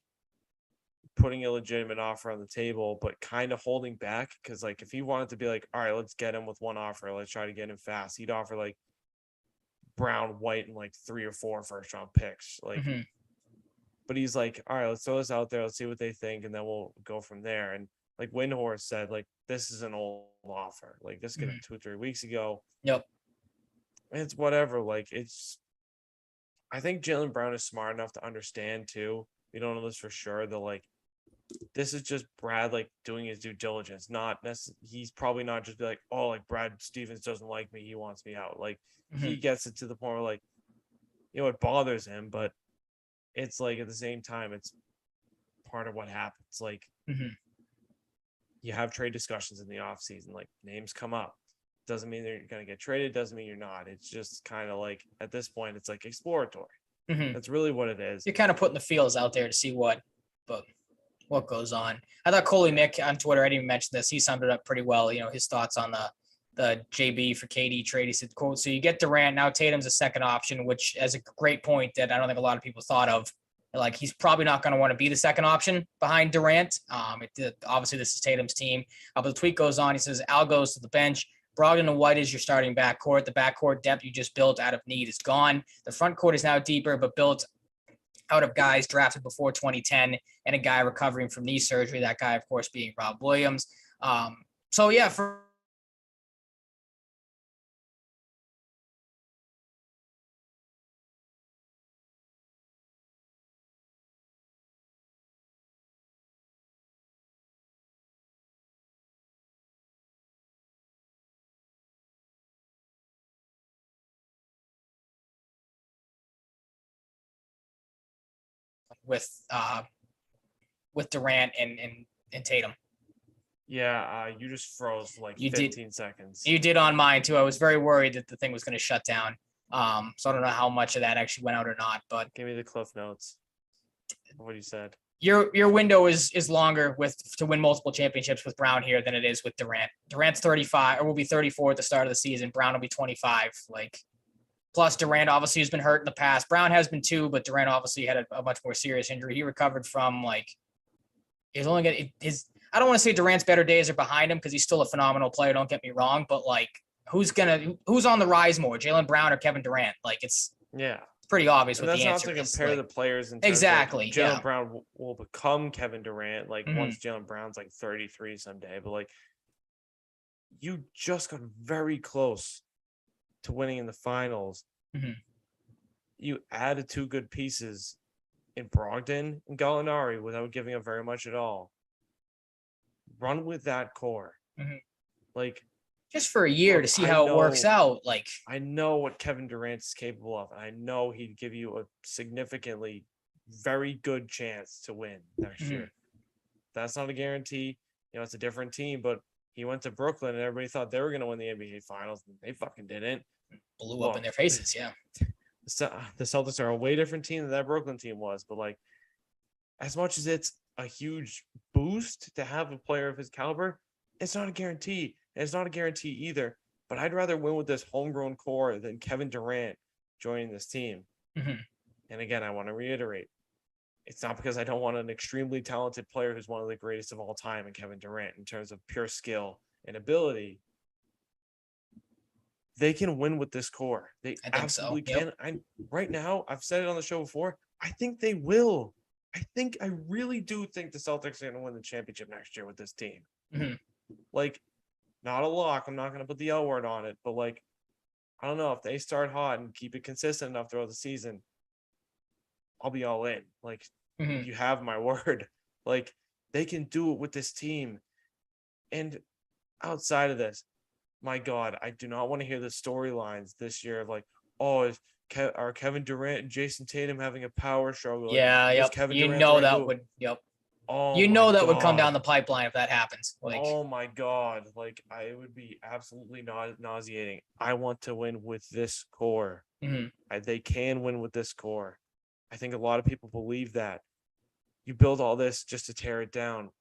putting a legitimate offer on the table, but kind of holding back. Cause like, if he wanted to be like, all right, let's get him with one offer. Let's try to get him fast. He'd offer like Brown, White, and like 3 or 4 first round picks. Like, but he's like, all right, let's throw this out there. Let's see what they think. And then we'll go from there. And like Windhorst said, like, this is an old offer. Like, this came 2-3 weeks ago. Yep. It's whatever. Like, I think Jaylen Brown is smart enough to understand too. We don't know this for sure. That like, this is just Brad like doing his due diligence. He's probably not just be like, oh, like Brad Stevens doesn't like me. He wants me out. Like he gets it to the point where like, it bothers him, but it's like at the same time, it's part of what happens. Like you have trade discussions in the off season. Like names come up. Doesn't mean they're going to get traded. Doesn't mean you're not. It's just kind of like at this point, it's like exploratory. That's really what it is. You're kind of putting the feels out there to see what goes on. I thought Coley Mick on Twitter, I didn't even mention this. He summed it up pretty well. His thoughts on the JB for KD trade. He said, quote, so you get Durant, now Tatum's a second option, which is a great point that I don't think a lot of people thought of. Like, he's probably not going to want to be the second option behind Durant. Obviously, this is Tatum's team. But the tweet goes on. He says, Al goes to the bench. Brogdon and White is your starting backcourt. The backcourt depth you just built out of need is gone. The front court is now deeper, but built out of guys drafted before 2010 and a guy recovering from knee surgery. That guy, of course, being Rob Williams. With Durant and Tatum. Yeah, you just froze for like 15 seconds. You did on mine too. I was very worried that the thing was going to shut down. So I don't know how much of that actually went out or not. But give me the cliff notes of what you said. Your window is longer to win multiple championships with Brown here than it is with Durant. Durant's 35 or will be 34 at the start of the season. Brown will be 25. Plus Durant obviously has been hurt in the past. Brown has been too, but Durant obviously had a much more serious injury. He recovered from he's only got his. I don't want to say Durant's better days are behind him because he's still a phenomenal player. Don't get me wrong, but who's on the rise more, Jaylen Brown or Kevin Durant? It's pretty obvious what the answer is. That's not to compare the players. Exactly. Jaylen Brown will become Kevin Durant once Jaylen Brown's 33 someday. But you just got very close to winning in the finals. You added 2 good pieces in Brogdon and Gallinari without giving up very much at all. Run with that core. Mhm. Like, just for a year to see how it works out. Like, I know what Kevin Durant is capable of. I know he'd give you a significantly very good chance to win next year. That's not a guarantee. You know, it's a different team, but he went to Brooklyn and everybody thought they were going to win the NBA Finals. And they fucking didn't. Blew up in their faces, yeah. The Celtics are a way different team than that Brooklyn team was. But, like, as much as it's a huge boost to have a player of his caliber, it's not a guarantee. And it's not a guarantee either. But I'd rather win with this homegrown core than Kevin Durant joining this team. And again, I want to reiterate, it's not because I don't want an extremely talented player who's one of the greatest of all time in Kevin Durant in terms of pure skill and ability. They can win with this core. They absolutely can. Right now, I've said it on the show before, I think they will. I really do think the Celtics are going to win the championship next year with this team. Like, not a lock. I'm not going to put the L word on it, but, like, I don't know if they start hot and keep it consistent enough throughout the season, I'll be all in. Like, you have my word. Like, they can do it with this team. And outside of this, my God, I do not want to hear the storylines this year of, like, oh, are Kevin Durant and Jason Tatum having a power struggle? Yeah, yep. Oh, that would come down the pipeline if that happens. Like, oh my God, like, it would be absolutely nauseating. I want to win with this core. They can win with this core. I think a lot of people believe that. You build all this just to tear it down.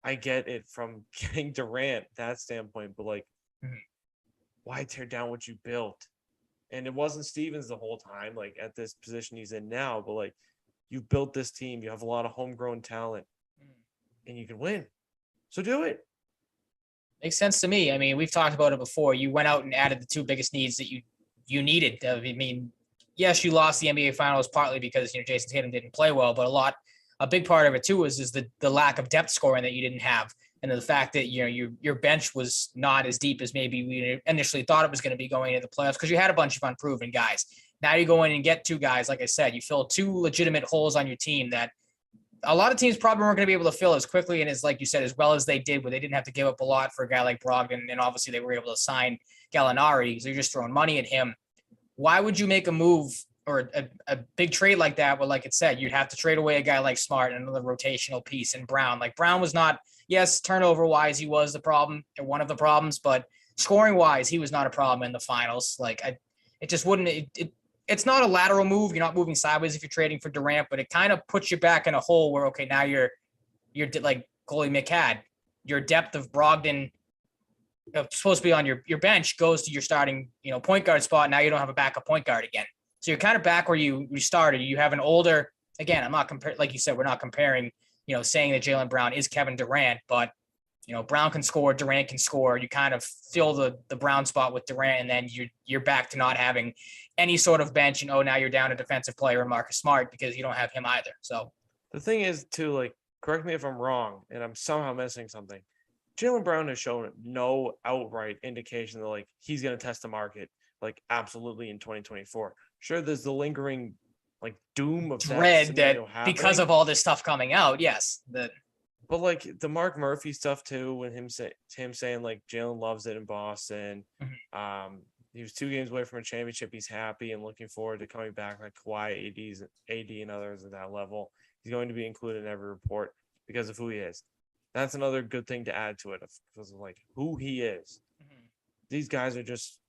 I get it from getting Durant, that standpoint, but, like, why tear down what you built? And it wasn't Stevens the whole time, like, at this position he's in now, but, like, you built this team. You have a lot of homegrown talent, and you can win. So do it. Makes sense to me. I mean, we've talked about it before. You went out and added the two biggest needs that you needed. I mean, yes, you lost the NBA Finals partly because, Jason Tatum didn't play well, but a big part of it too is the lack of depth scoring that you didn't have, and the fact that your bench was not as deep as maybe we initially thought it was going to be going into the playoffs because you had a bunch of unproven guys. Now you go in and get two guys, like I said, you fill two legitimate holes on your team that a lot of teams probably weren't going to be able to fill as quickly and as, like you said, as well as they did, where they didn't have to give up a lot for a guy like Brogdon, and obviously they were able to sign Gallinari, so you're just throwing money at him. Why would you make a move or a big trade like that? Well, like it said, you'd have to trade away a guy like Smart and another rotational piece, and Brown. Like, Brown was not, yes, turnover-wise, he was the problem, or one of the problems, but scoring-wise, he was not a problem in the finals. Like, it just wouldn't – it's not a lateral move. You're not moving sideways if you're trading for Durant, but it kind of puts you back in a hole where, okay, now you're like Goalie Mick had. Your depth of Brogdon supposed to be on your bench goes to your starting, point guard spot. Now you don't have a backup point guard again. So you're kind of back where you started. You have an older, again, I'm not comparing, like you said, we're not comparing, saying that Jaylen Brown is Kevin Durant, but, Brown can score, Durant can score. You kind of fill the Brown spot with Durant, and then you're back to not having any sort of bench. And, now you're down a defensive player in Marcus Smart because you don't have him either. So the thing is, too, like, correct me if I'm wrong, and I'm somehow missing something. Jaylen Brown has shown no outright indication that, like, he's going to test the market, like, absolutely in 2024. Sure, there's the lingering, like, doom of dread that because of all this stuff coming out. Yes. But, like, the Mark Murphy stuff too, when him saying, like, Jaylen loves it in Boston. He was 2 games away from a championship. He's happy and looking forward to coming back, like Kawhi, AD, and others at that level. He's going to be included in every report because of who he is. That's another good thing to add to it because of, like, who he is. These guys are just,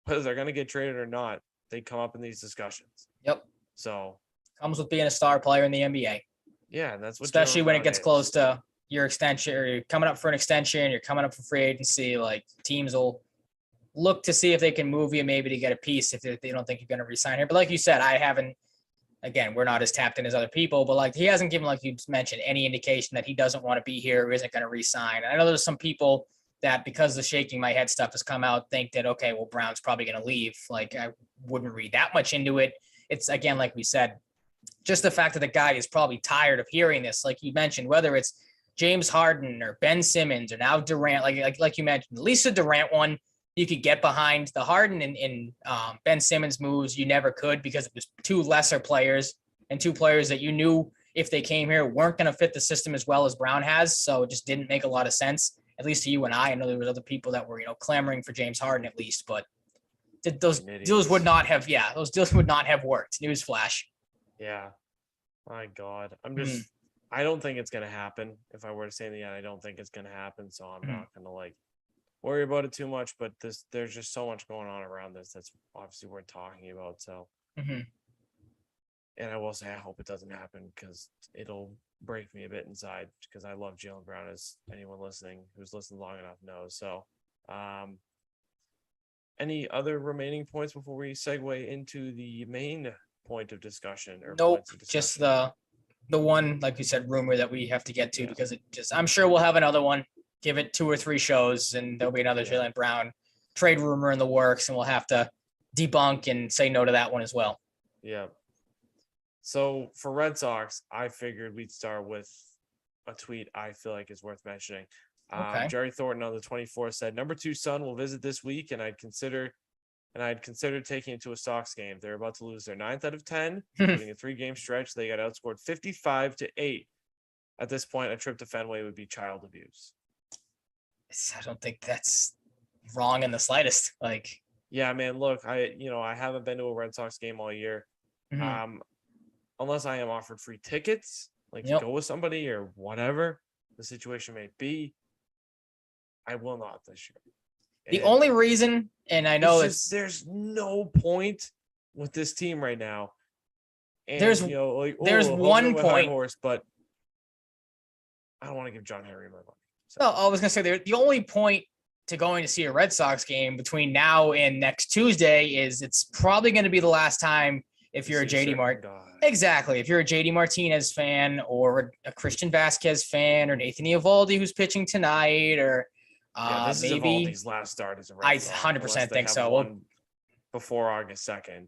whether they're going to get traded or not, they come up in these discussions. Yep. So comes with being a star player in the NBA. Yeah, that's what. Especially when it gets close to your extension, or you're coming up for an extension, you're coming up for free agency. Like, teams will look to see if they can move you maybe to get a piece if they don't think you're going to resign here. But like you said, I haven't. Again, we're not as tapped in as other people, but, like, he hasn't given, like you just mentioned, any indication that he doesn't want to be here or isn't going to resign. And I know there's some people that, because the shaking my head stuff has come out, think that, okay, well, Brown's probably going to leave. Like, I wouldn't read that much into it. It's, again, like we said, just the fact that the guy is probably tired of hearing this, like you mentioned, whether it's James Harden or Ben Simmons or now Durant, like you mentioned, at least the Durant one, you could get behind. The Harden and Ben Simmons moves, you never could because it was 2 lesser players and two players that you knew if they came here weren't going to fit the system as well as Brown has. So it just didn't make a lot of sense, at least to you and I. I know there was other people that were, clamoring for James Harden at least, but those deals would not have, those deals would not have worked. Newsflash. Yeah. My God. I don't think it's going to happen. If I were to say the end, I don't think it's going to happen. So I'm not going to worry about it too much, but there's just so much going on around this. That's obviously worth talking about. So, and I will say, I hope it doesn't happen because it'll break me a bit inside because I love Jaylen Brown, as anyone listening who's listened long enough knows. So, any other remaining points before we segue into the main point of discussion? Nope, just the one, like you said, rumor that we have to get to because I'm sure we'll have another one. Give it 2 or 3 shows and there'll be another Jaylen Brown trade rumor in the works, and we'll have to debunk and say no to that one as well. Yeah. So for Red Sox, I figured we'd start with a tweet I feel like is worth mentioning. Okay. Jerry Thornton on the 24th said, "Number 2 son will visit this week, and I'd consider taking it to a Sox game. They're about to lose their 9th out of 10, including a 3-game stretch. They got outscored 55-8. At this point, a trip to Fenway would be child abuse." I don't think that's wrong in the slightest. Yeah, man, look, I haven't been to a Red Sox game all year. Unless I am offered free tickets, to go with somebody or whatever the situation may be, I will not this year. The only reason, and I know there's no point with this team right now. And, there's one point, horse, but I don't want to give John Henry my money. So. No, I was gonna say the only point to going to see a Red Sox game between now and next Tuesday is it's probably going to be the last time if you're a JD Martinez. Exactly. If you're a JD Martinez fan or a Christian Vasquez fan or Nathan Eovaldi who's pitching tonight or this maybe is Eovaldi's last start as a Red Sox. I 100% think so. Before August 2nd.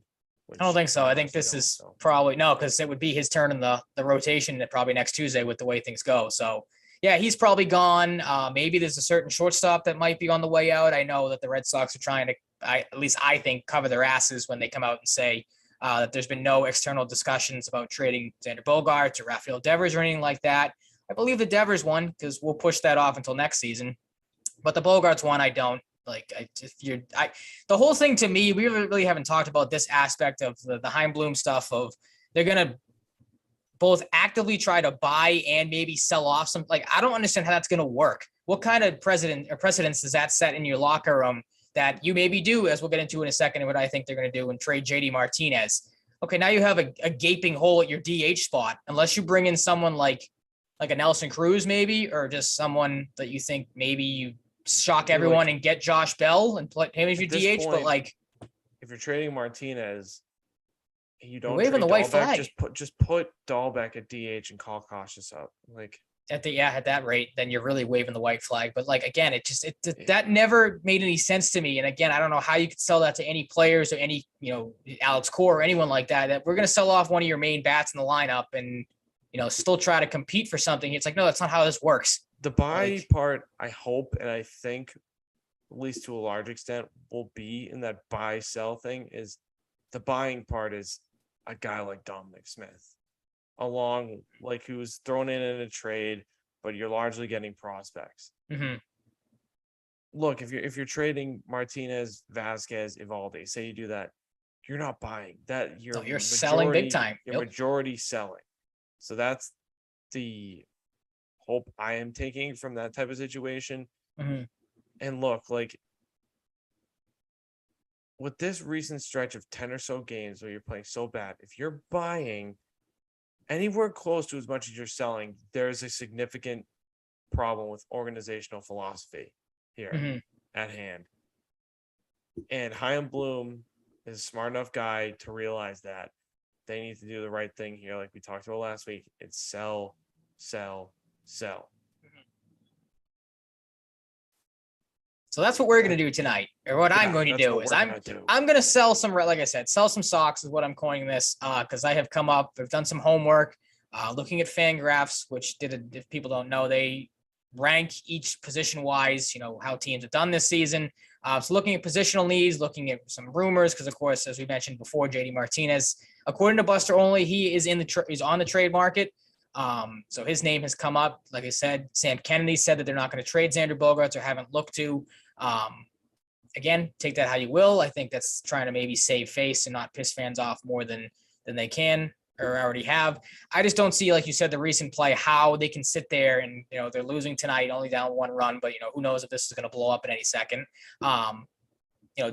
I don't think so. I think this is probably because it would be his turn in the rotation probably next Tuesday with the way things go. So yeah, he's probably gone. Maybe there's a certain shortstop that might be on the way out. I know that the Red Sox are trying to, at least I think, cover their asses when they come out and say that there's been no external discussions about trading Xander Bogaerts or Rafael Devers or anything like that. I believe the Devers one because we'll push that off until next season. But the Bogaerts one, I don't. The whole thing to me, we really haven't talked about this aspect of the Heimblum stuff of they're going to both actively try to buy and maybe sell off some. I don't understand how that's going to work. What kind of precedence does that set in your locker room that you maybe do, as we'll get into in a second, and what I think they're going to do and trade JD Martinez. Okay, now you have a gaping hole at your DH spot, unless you bring in someone like a Nelson Cruz maybe, or just someone that you think maybe you shock everyone and get Josh Bell and play him as your DH. Point, but if you're trading Martinez, you don't waving the white flag. Just put Dahlbeck at DH and call Cautious up. At that rate, then you're really waving the white flag. But again, that never made any sense to me. And again, I don't know how you could sell that to any players or any Alex Cora or anyone like that. That we're going to sell off one of your main bats in the lineup and still try to compete for something. It's no, that's not how this works. The buy part, I hope and I think, at least to a large extent, will be in that buy sell thing. Is the buying part is a guy like Dominic Smith, along who's thrown in a trade, but you're largely getting prospects. Mm-hmm. Look, if you're trading Martinez, Vasquez, Eovaldi, say you do that, you're not buying that. You're selling big time. You're majority selling. So that's the hope I am taking from that type of situation. Mm-hmm. And look, with this recent stretch of 10 or so games where you're playing so bad, if you're buying anywhere close to as much as you're selling, there's a significant problem with organizational philosophy here at hand. And Chaim Bloom is a smart enough guy to realize that they need to do the right thing here. Like we talked about last week, it's sell, sell, sell. So that's what we're going to do tonight, or what I'm going to do is I'm going to sell some, like I said, sell some Sox is what I'm coining this because I have I've done some homework looking at Fangraphs, which if people don't know, they rank each position wise, how teams have done this season. So looking at positional needs, looking at some rumors, because of course, as we mentioned before, JD Martinez, according to Buster Only, he is he's on the trade market. So his name has come up. Like I said, Sam Kennedy said that they're not going to trade Xander Bogaerts or haven't looked to. Again, take that how you will. I think that's trying to maybe save face and not piss fans off more than they can or already have. I just don't see, like you said, the recent play, how they can sit there and, they're losing tonight, only down 1 run, but, who knows if this is going to blow up at any second.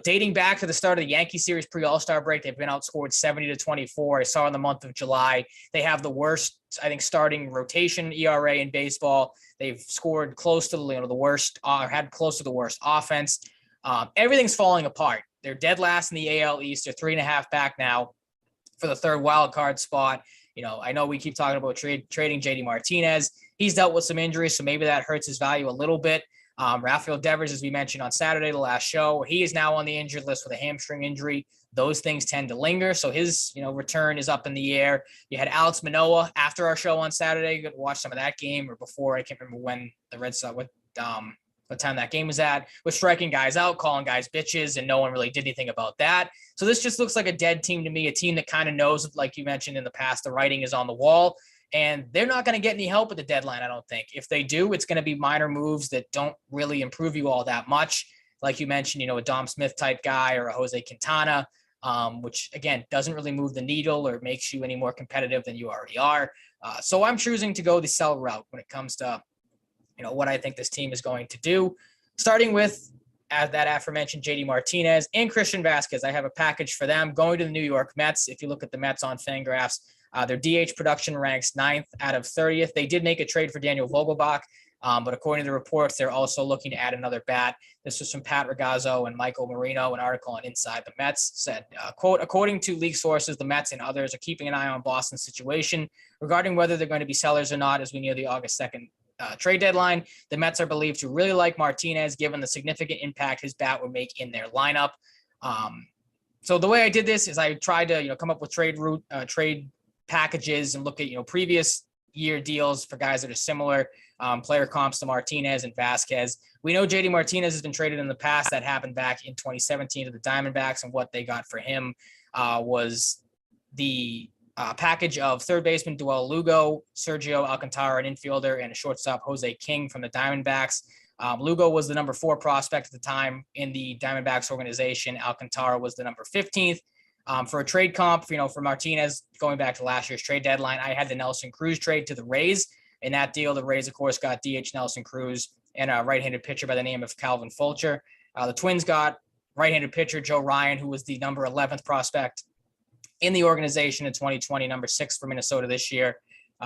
Dating back to the start of the Yankee series pre-All-Star break, they've been outscored 70-24. I saw in the month of July, they have the worst, I think, starting rotation ERA in baseball. They've scored close to the worst, or had close to the worst offense. Everything's falling apart. They're dead last in the AL East. They're 3.5 back now for the 3rd wild card spot. I know we keep talking about trading JD Martinez. He's dealt with some injuries, so maybe that hurts his value a little bit. Rafael Devers, as we mentioned on Saturday, the last show, he is now on the injured list with a hamstring injury. Those things tend to linger, so his return is up in the air. You had Alex Manoah after our show on Saturday. You could watch some of that game, or before. I can't remember when the Red Sox, what time that game was at, was striking guys out, calling guys bitches, and no one really did anything about that. So this just looks like a dead team to me, a team that kind of knows, like you mentioned in the past, the writing is on the wall, and they're not going to get any help at the deadline, I don't think. If they do, it's going to be minor moves that don't really improve you all that much. Like you mentioned, a Dom Smith type guy or a Jose Quintana, which, again, doesn't really move the needle or makes you any more competitive than you already are. So I'm choosing to go the sell route when it comes to what I think this team is going to do, starting with that aforementioned JD Martinez and Christian Vasquez. I have a package for them going to the New York Mets. If you look at the Mets on Fangraphs, their DH production ranks 9th out of 30th. They did make a trade for Daniel Vogelbach, but according to the reports, they're also looking to add another bat. This was from Pat Ragazzo and Michael Marino, an article on Inside the Mets, said, quote, according to league sources, the Mets and others are keeping an eye on Boston's situation regarding whether they're going to be sellers or not as we near the August 2nd trade deadline. The Mets are believed to really like Martinez, given the significant impact his bat would make in their lineup. So the way I did this is I tried to, come up with trade packages and look at, previous year deals for guys that are similar, player comps to Martinez and Vasquez. We know JD Martinez has been traded in the past. That happened back in 2017 to the Diamondbacks, and what they got for him was the package of third baseman Duel Lugo, Sergio Alcantara, an infielder, and a shortstop Jose King from the Diamondbacks. Lugo was the number 4 prospect at the time in the Diamondbacks organization. Alcantara was the number 15th. For a trade comp, for Martinez, going back to last year's trade deadline, I had the Nelson Cruz trade to the Rays. In that deal, the Rays, of course, got DH Nelson Cruz and a right-handed pitcher by the name of Calvin Fulcher. The Twins got right-handed pitcher Joe Ryan, who was the number 11th prospect in the organization in 2020, number 6 for Minnesota this year,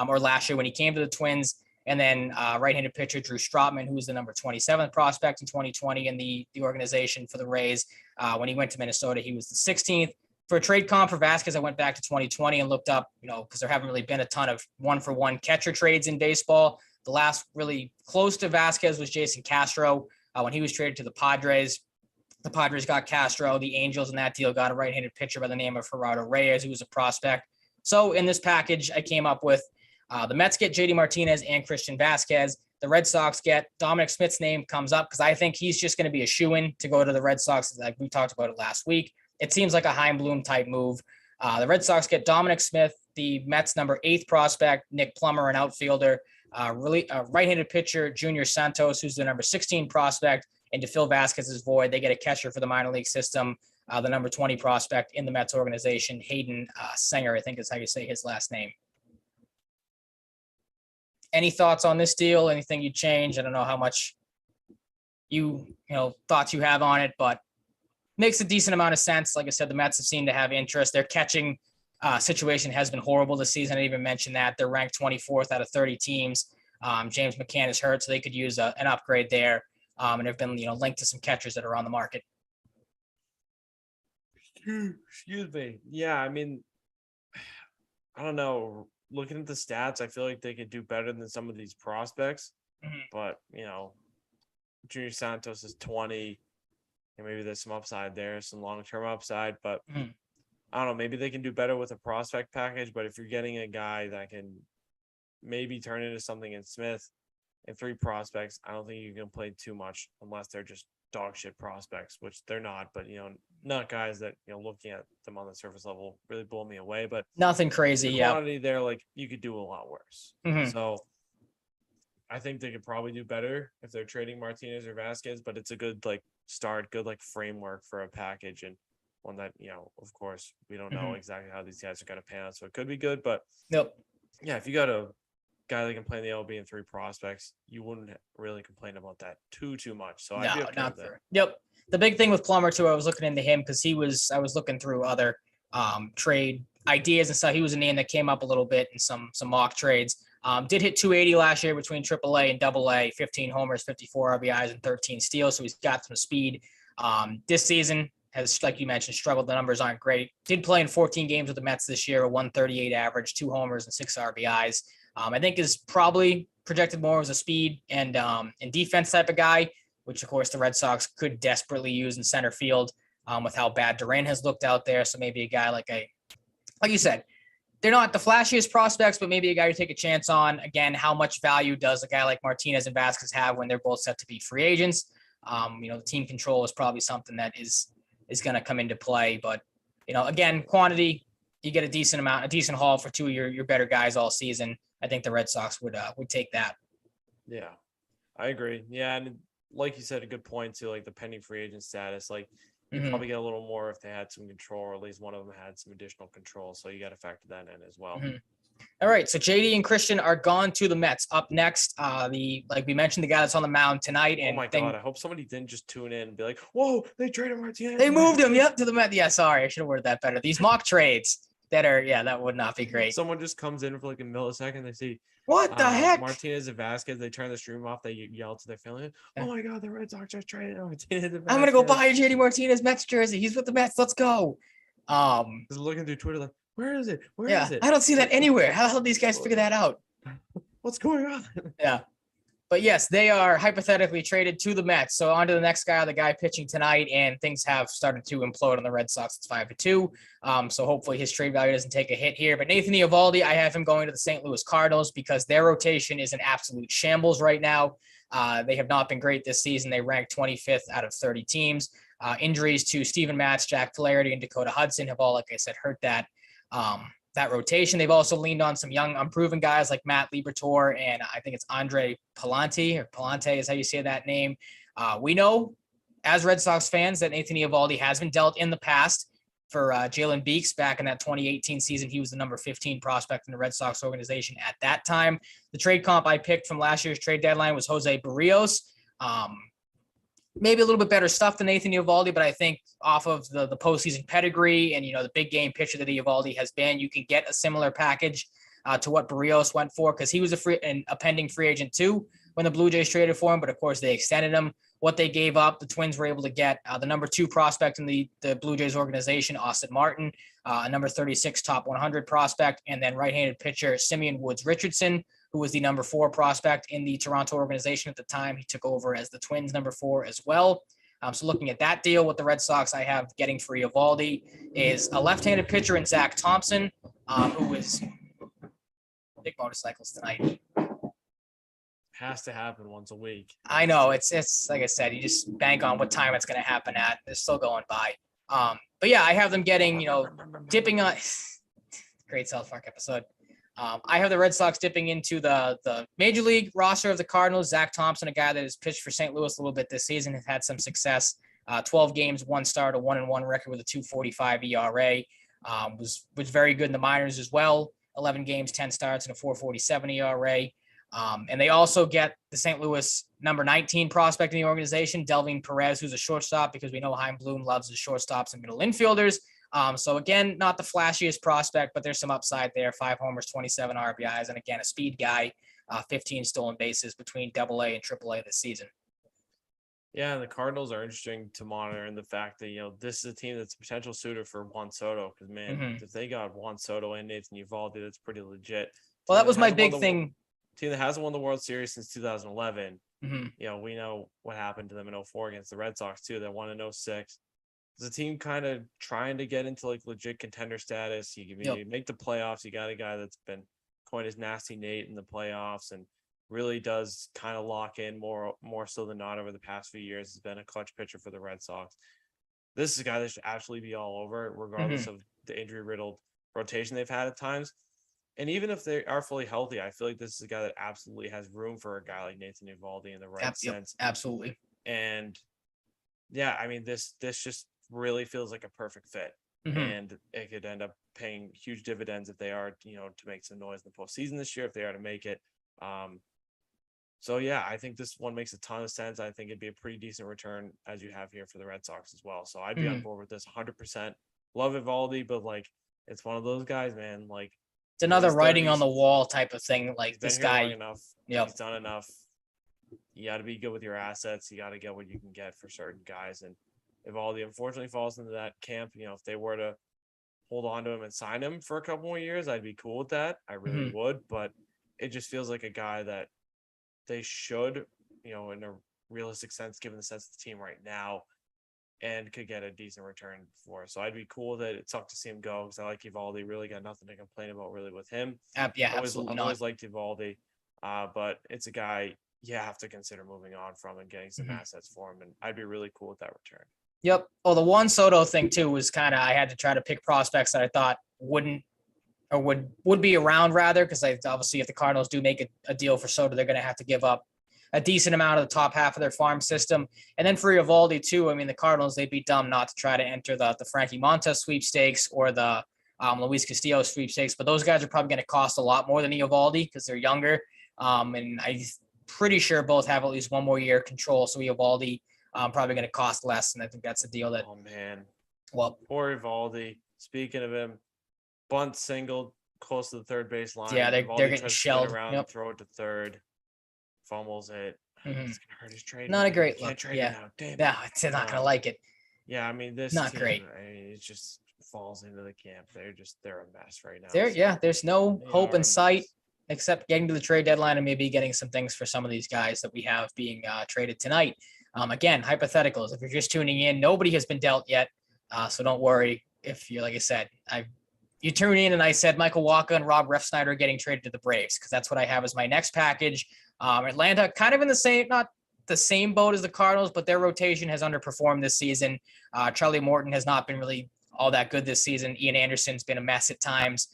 or last year when he came to the Twins. And then right-handed pitcher Drew Strotman, who was the number 27th prospect in 2020 in the organization for the Rays. When he went to Minnesota, he was the 16th. For a trade comp for Vasquez, I went back to 2020 and looked up, because there haven't really been a ton of one-for-one catcher trades in baseball. The last really close to Vasquez was Jason Castro when he was traded to the Padres. The Padres got Castro. The Angels in that deal got a right-handed pitcher by the name of Gerardo Reyes, who was a prospect. So in this package, I came up with the Mets get JD Martinez and Christian Vasquez. The Red Sox get Dominic Smith's name comes up because I think he's just going to be a shoo-in to go to the Red Sox. Like we talked about it last week. It seems like a Heim Bloom type move. The Red Sox get Dominic Smith, the Mets number 8th prospect, Nick Plummer, an outfielder, right-handed pitcher, Junior Santos, who's the number 16 prospect, and to fill Vasquez's void, they get a catcher for the minor league system, the number 20 prospect in the Mets organization, Hayden Sanger, I think is how you say his last name. Any thoughts on this deal? Anything you'd change? I don't know how much thoughts you have on it, but makes a decent amount of sense. Like I said, the Mets have seemed to have interest. Their catching situation has been horrible this season. I didn't even mention that. They're ranked 24th out of 30 teams. James McCann is hurt, so they could use an upgrade there. And have been, linked to some catchers that are on the market. Excuse me. Yeah, I mean, I don't know. Looking at the stats, I feel like they could do better than some of these prospects. Mm-hmm. But, Junior Santos is 20. And maybe there's some upside there, some long-term upside. But I don't know. Maybe they can do better with a prospect package. But if you're getting a guy that can maybe turn into something in Smith, and 3 prospects, I don't think you can play too much unless they're just dog shit prospects, which they're not. But not guys that looking at them on the surface level really blow me away. But Nothing crazy. the Yeah. quantity there, like you could do a lot worse. Mhm. So I think they could probably do better if they're trading Martinez or Vasquez. But it's a good start, good framework for a package, and one that of course we don't know exactly how these guys are going to pan out. So it could be good, but Yep. yeah, if you got a guy that can play in the LB and 3 prospects, you wouldn't really complain about that too much. So I'd be okay with that. Yep. The big thing with Plummer too, I was looking into him because I was looking through other trade ideas and stuff. He was a name that came up a little bit in some mock trades. Did hit 280 last year between AAA and AA, 15 homers, 54 RBIs, and 13 steals. So he's got some speed. This season has, like you mentioned, struggled. The numbers aren't great. Did play in 14 games with the Mets this year, a 138 average, 2 homers, and 6 RBIs. I think is probably projected more as a speed and defense type of guy, which of course the Red Sox could desperately use in center field with how bad Duran has looked out there. So maybe a guy like you said, they're not the flashiest prospects, but maybe a guy to take a chance on. Again, how much value does a guy like Martinez and Vasquez have when they're both set to be free agents? The team control is probably something that is going to come into play. But, again, quantity, you get a decent haul for 2 of your better guys all season. I think the Red Sox would take that. Yeah, I agree. Yeah, and like you said, a good point too, the pending free agent status. You probably get a little more if they had some control, or at least one of them had some additional control. So you got to factor that in as well. All right, so JD and Christian are gone to the Mets. Up next, like we mentioned, the guy that's on the mound tonight. And oh my God, I hope somebody didn't just tune in and be like, "Whoa, they traded Martinez. They moved him, to the Mets." Yeah, sorry, I should have worded that better. These mock trades that would not be great. Someone just comes in for a millisecond, they see what the heck, Martinez and Vasquez. They turn the stream off. They yell to their family, "Oh my God, the Red Sox just traded Martinez and Vasquez. I'm gonna go buy a JD Martinez Mets jersey. He's with the Mets. Let's go." Just looking through Twitter where is it? Where is it? I don't see that anywhere. How the hell did these guys figure that out? What's going on? Yeah. But yes, they are hypothetically traded to the Mets. So on to the next guy, the guy pitching tonight, and things have started to implode on the Red Sox. It's 5-2. So hopefully his trade value doesn't take a hit here. But Nathan Eovaldi, I have him going to the St. Louis Cardinals because their rotation is an absolute shambles right now. They have not been great this season. They rank 25th out of 30 teams. Injuries to Steven Matz, Jack Flaherty, and Dakota Hudson have all, like I said, hurt that rotation. They've also leaned on some young, unproven guys like Matt Liberatore, and I think it's Andre Palante is how you say that name. We know, as Red Sox fans, that Nathan Eovaldi has been dealt in the past for Jaylen Beeks back in that 2018 season. He was the number 15 prospect in the Red Sox organization at that time. The trade comp I picked from last year's trade deadline was Jose Barrios. Maybe a little bit better stuff than Nathan Eovaldi, but I think off of the postseason pedigree and, the big game pitcher that Eovaldi has been, you can get a similar package to what Barrios went for, because he was a pending free agent too when the Blue Jays traded for him, but of course they extended him. What they gave up, the Twins were able to get the number 2 prospect in the Blue Jays organization, Austin Martin, a number 36 top 100 prospect, and then right-handed pitcher Simeon Woods Richardson, who was the number 4 prospect in the Toronto organization at the time. He took over as the Twins number 4 as well. So looking at that deal with the Red Sox, I have getting for Eovaldi is a left-handed pitcher in Zach Thompson, who is big motorcycles tonight. Has to happen once a week. I know, it's like I said, you just bank on what time it's going to happen at. They're still going by. But yeah, I have them getting, dipping on great South Park episode. I have the Red Sox dipping into the major league roster of the Cardinals. Zach Thompson, a guy that has pitched for St. Louis a little bit this season, has had some success. 12 games, 1 start, a 1-1 record with a 2.45 ERA. Was very good in the minors as well. 11 games, 10 starts, and a 4.47 ERA. And they also get the St. Louis number 19 prospect in the organization, Delvin Perez, who's a shortstop, because we know Chaim Bloom loves his shortstops and middle infielders. So again, not the flashiest prospect, but there's some upside there. 5 homers, 27 RBIs, and again, a speed guy, 15 stolen bases between AA and AAA this season. Yeah, and the Cardinals are interesting to monitor in the fact that, this is a team that's a potential suitor for Juan Soto, because, man, if they got Juan Soto and Nathan Eovaldi, that's pretty legit. Well, that was my big thing. Team that hasn't won the World Series since 2011. We know what happened to them in 2004 against the Red Sox, too. They won in 2006. It's a team kind of trying to get into legit contender status. You make the playoffs. You got a guy that's been coined as Nasty Nate in the playoffs, and really does kind of lock in more so than not over the past few years. Has been a clutch pitcher for the Red Sox. This is a guy that should absolutely be all over, regardless of the injury-riddled rotation they've had at times. And even if they are fully healthy, I feel like this is a guy that absolutely has room for a guy like Nathan Eovaldi in the right sense. Absolutely. And yeah, I mean, this just really feels like a perfect fit. And it could end up paying huge dividends if they are, to make some noise in the postseason this year, if they are to make it. So yeah, I think this one makes a ton of sense. I think it'd be a pretty decent return as you have here for the Red Sox as well. So I'd be on board with this 100%. Love Eovaldi, but like, it's one of those guys, man. Like, it's another writing on the wall type of thing. Like, this guy, he's done enough. You got to be good with your assets. You got to get what you can get for certain guys. And Eovaldi unfortunately falls into that camp. If they were to hold on to him and sign him for a couple more years, I'd be cool with that. I really would. But it just feels like a guy that they should, in a realistic sense, given the sense of the team right now, and could get a decent return for. So I'd be cool with it. It sucked to see him go because I like Eovaldi. Really got nothing to complain about really with him. Absolutely not. Always liked Eovaldi, but it's a guy you have to consider moving on from and getting some assets for him. And I'd be really cool with that return. Yep. Oh, the Juan Soto thing too was kind of, I had to try to pick prospects that I thought would be around rather, because obviously if the Cardinals do make a deal for Soto, they're going to have to give up a decent amount of the top half of their farm system. And then for Eovaldi too, I mean, the Cardinals, they'd be dumb not to try to enter the Frankie Montas sweepstakes or the Luis Castillo sweepstakes, but those guys are probably going to cost a lot more than Eovaldi because they're younger. And I'm pretty sure both have at least one more year control. So Eovaldi probably going to cost less. And I think that's the deal that, oh man, well, poor Eovaldi. Speaking of him, bunt single close to the third base line. Yeah, they're getting shelled. Around, throw it to third, fumbles it. It's gonna hurt his trade. Not a great look. Trade it now. Damn. No, it's not gonna like it. Yeah, I mean this not team, great. I mean, it just falls into the camp. They're a mess right now. There's no hope in sight except getting to the trade deadline and maybe getting some things for some of these guys that we have being traded tonight. Again, hypotheticals. If you're just tuning in, nobody has been dealt yet, so don't worry. If you're, like I said, you tune in and I said Michael Wacha and Rob Refsnyder are getting traded to the Braves because that's what I have as my next package. Atlanta kind of in the same, not the same boat as the Cardinals, but their rotation has underperformed this season. Charlie Morton has not been really all that good this season. Ian Anderson's been a mess at times.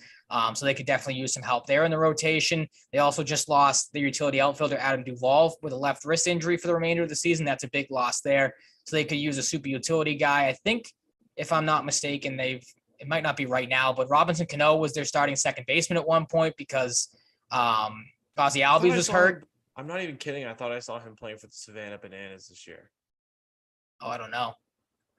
So they could definitely use some help there in the rotation. They also just lost their utility outfielder, Adam Duvall, with a left wrist injury for the remainder of the season. That's a big loss there. So they could use a super utility guy. I think, if I'm not mistaken, it might not be right now, but Robinson Cano was their starting second baseman at one point because Ozzy Albies was hurt. I'm not even kidding. I thought I saw him playing for the Savannah Bananas this year. Oh, I don't know.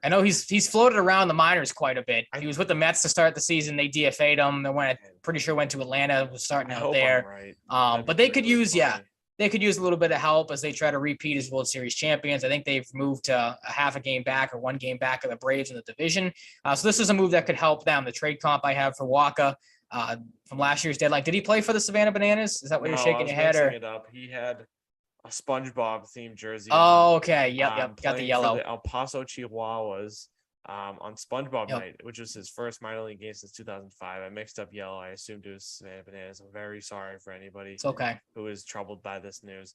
I know he's floated around the minors quite a bit. He was with the Mets to start the season. They DFA'd him. Then went to Atlanta, was starting out there. Right. But they could use, they could use a little bit of help as they try to repeat as World Series champions. I think they've moved to a half a game back or 1 game back of the Braves in the division. So this is a move that could help them. The trade comp I have for Wacha from last year's deadline. Did he play for the Savannah Bananas? Is that what you're shaking your head? Or it up. He had a SpongeBob themed jersey. Oh, okay. Yep. Got the yellow. The El Paso Chihuahuas on SpongeBob night, which was his first minor league game since 2005. I mixed up yellow. I assumed it was Savannah Bananas. I'm very sorry for anybody who is troubled by this news.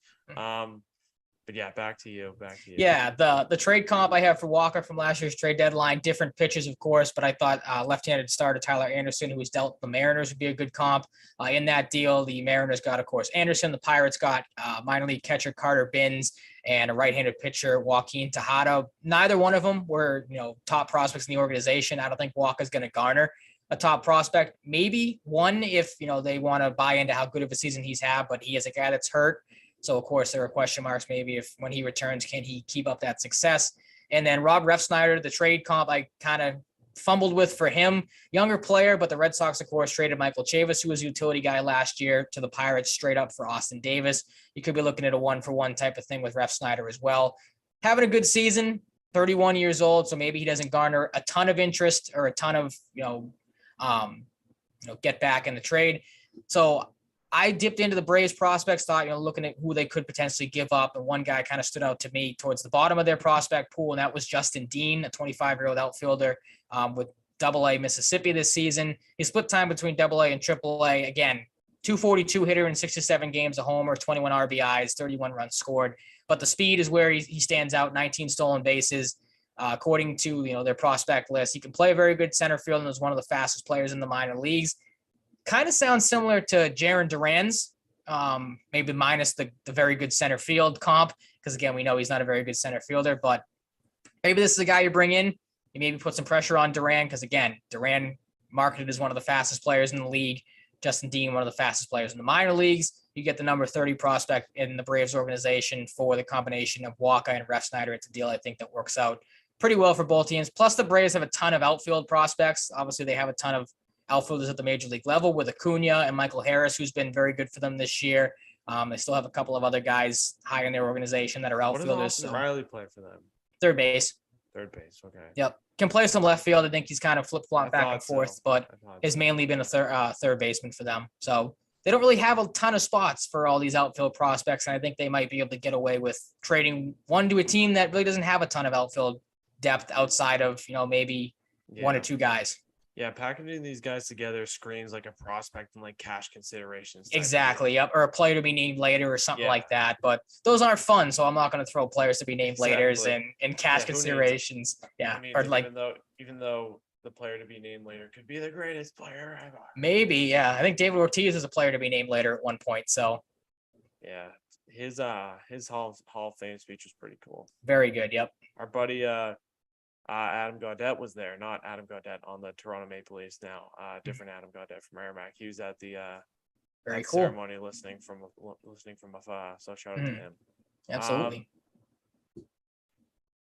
But yeah, back to you. Yeah, the trade comp I have for Wacha from last year's trade deadline, different pitches, of course, but I thought left-handed starter Tyler Anderson, who was dealt the Mariners, would be a good comp. In that deal, the Mariners got, of course, Anderson. The Pirates got minor league catcher Carter Binns and a right-handed pitcher, Joaquin Tejada. Neither one of them were, top prospects in the organization. I don't think Wacha's going to garner a top prospect. Maybe one if, they want to buy into how good of a season he's had, but he is a guy that's hurt. So, of course, there are question marks maybe if when he returns, can he keep up that success? And then Rob Refsnyder, the trade comp I kind of fumbled with for him. Younger player, but the Red Sox, of course, traded Michael Chavis, who was a utility guy last year, to the Pirates straight up for Austin Davis. You could be looking at a 1-for-1 type of thing with Refsnyder as well. Having a good season, 31 years old, so maybe he doesn't garner a ton of interest or a ton of, get back in the trade. So I dipped into the Braves prospects, thought, looking at who they could potentially give up. And one guy kind of stood out to me towards the bottom of their prospect pool, and that was Justin Dean, a 25-year-old outfielder with AA Mississippi this season. He split time between AA and AAA. Again, 242 hitter in 67 games, a homer, 21 RBIs, 31 runs scored. But the speed is where he stands out. 19 stolen bases. According to their prospect list, he can play a very good center field and was one of the fastest players in the minor leagues. Kind of sounds similar to Jarren Duran's, maybe minus the very good center field comp, because again, we know he's not a very good center fielder, but maybe this is a guy you bring in. You maybe put some pressure on Duran, because again, Duran marketed as one of the fastest players in the league. Justin Dean, one of the fastest players in the minor leagues. You get the number 30 prospect in the Braves organization for the combination of Walker and Refsnyder. It's a deal I think that works out pretty well for both teams. Plus, the Braves have a ton of outfield prospects. Obviously, they have a ton of outfielders at the major league level with Acuna and Michael Harris, who's been very good for them this year. They still have a couple of other guys high in their organization that are outfielders. What does Austin Riley play for them? Third base. Third base, okay. Yep. Can play some left field. I think he's kind of flip-flop back and forth, but has mainly been a third baseman for them. So they don't really have a ton of spots for all these outfield prospects, and I think they might be able to get away with trading one to a team that really doesn't have a ton of outfield depth outside of, maybe one or two guys. Yeah, packaging these guys together screams like a prospect and like cash considerations. Exactly. Yep. Or a player to be named later or something like that. But those aren't fun. So I'm not going to throw players to be named later and cash considerations. Yeah. Or like, even though the player to be named later could be the greatest player ever. Maybe. Yeah. I think David Ortiz is a player to be named later at one point. So yeah, his Hall of Fame speech was pretty cool. Very good. Yep. Our buddy, Adam Gaudette was there, not Adam Gaudette on the Toronto Maple Leafs now. Different Adam Gaudette from Merrimack. He was at the very cool ceremony listening from afar. So shout out to him. Absolutely.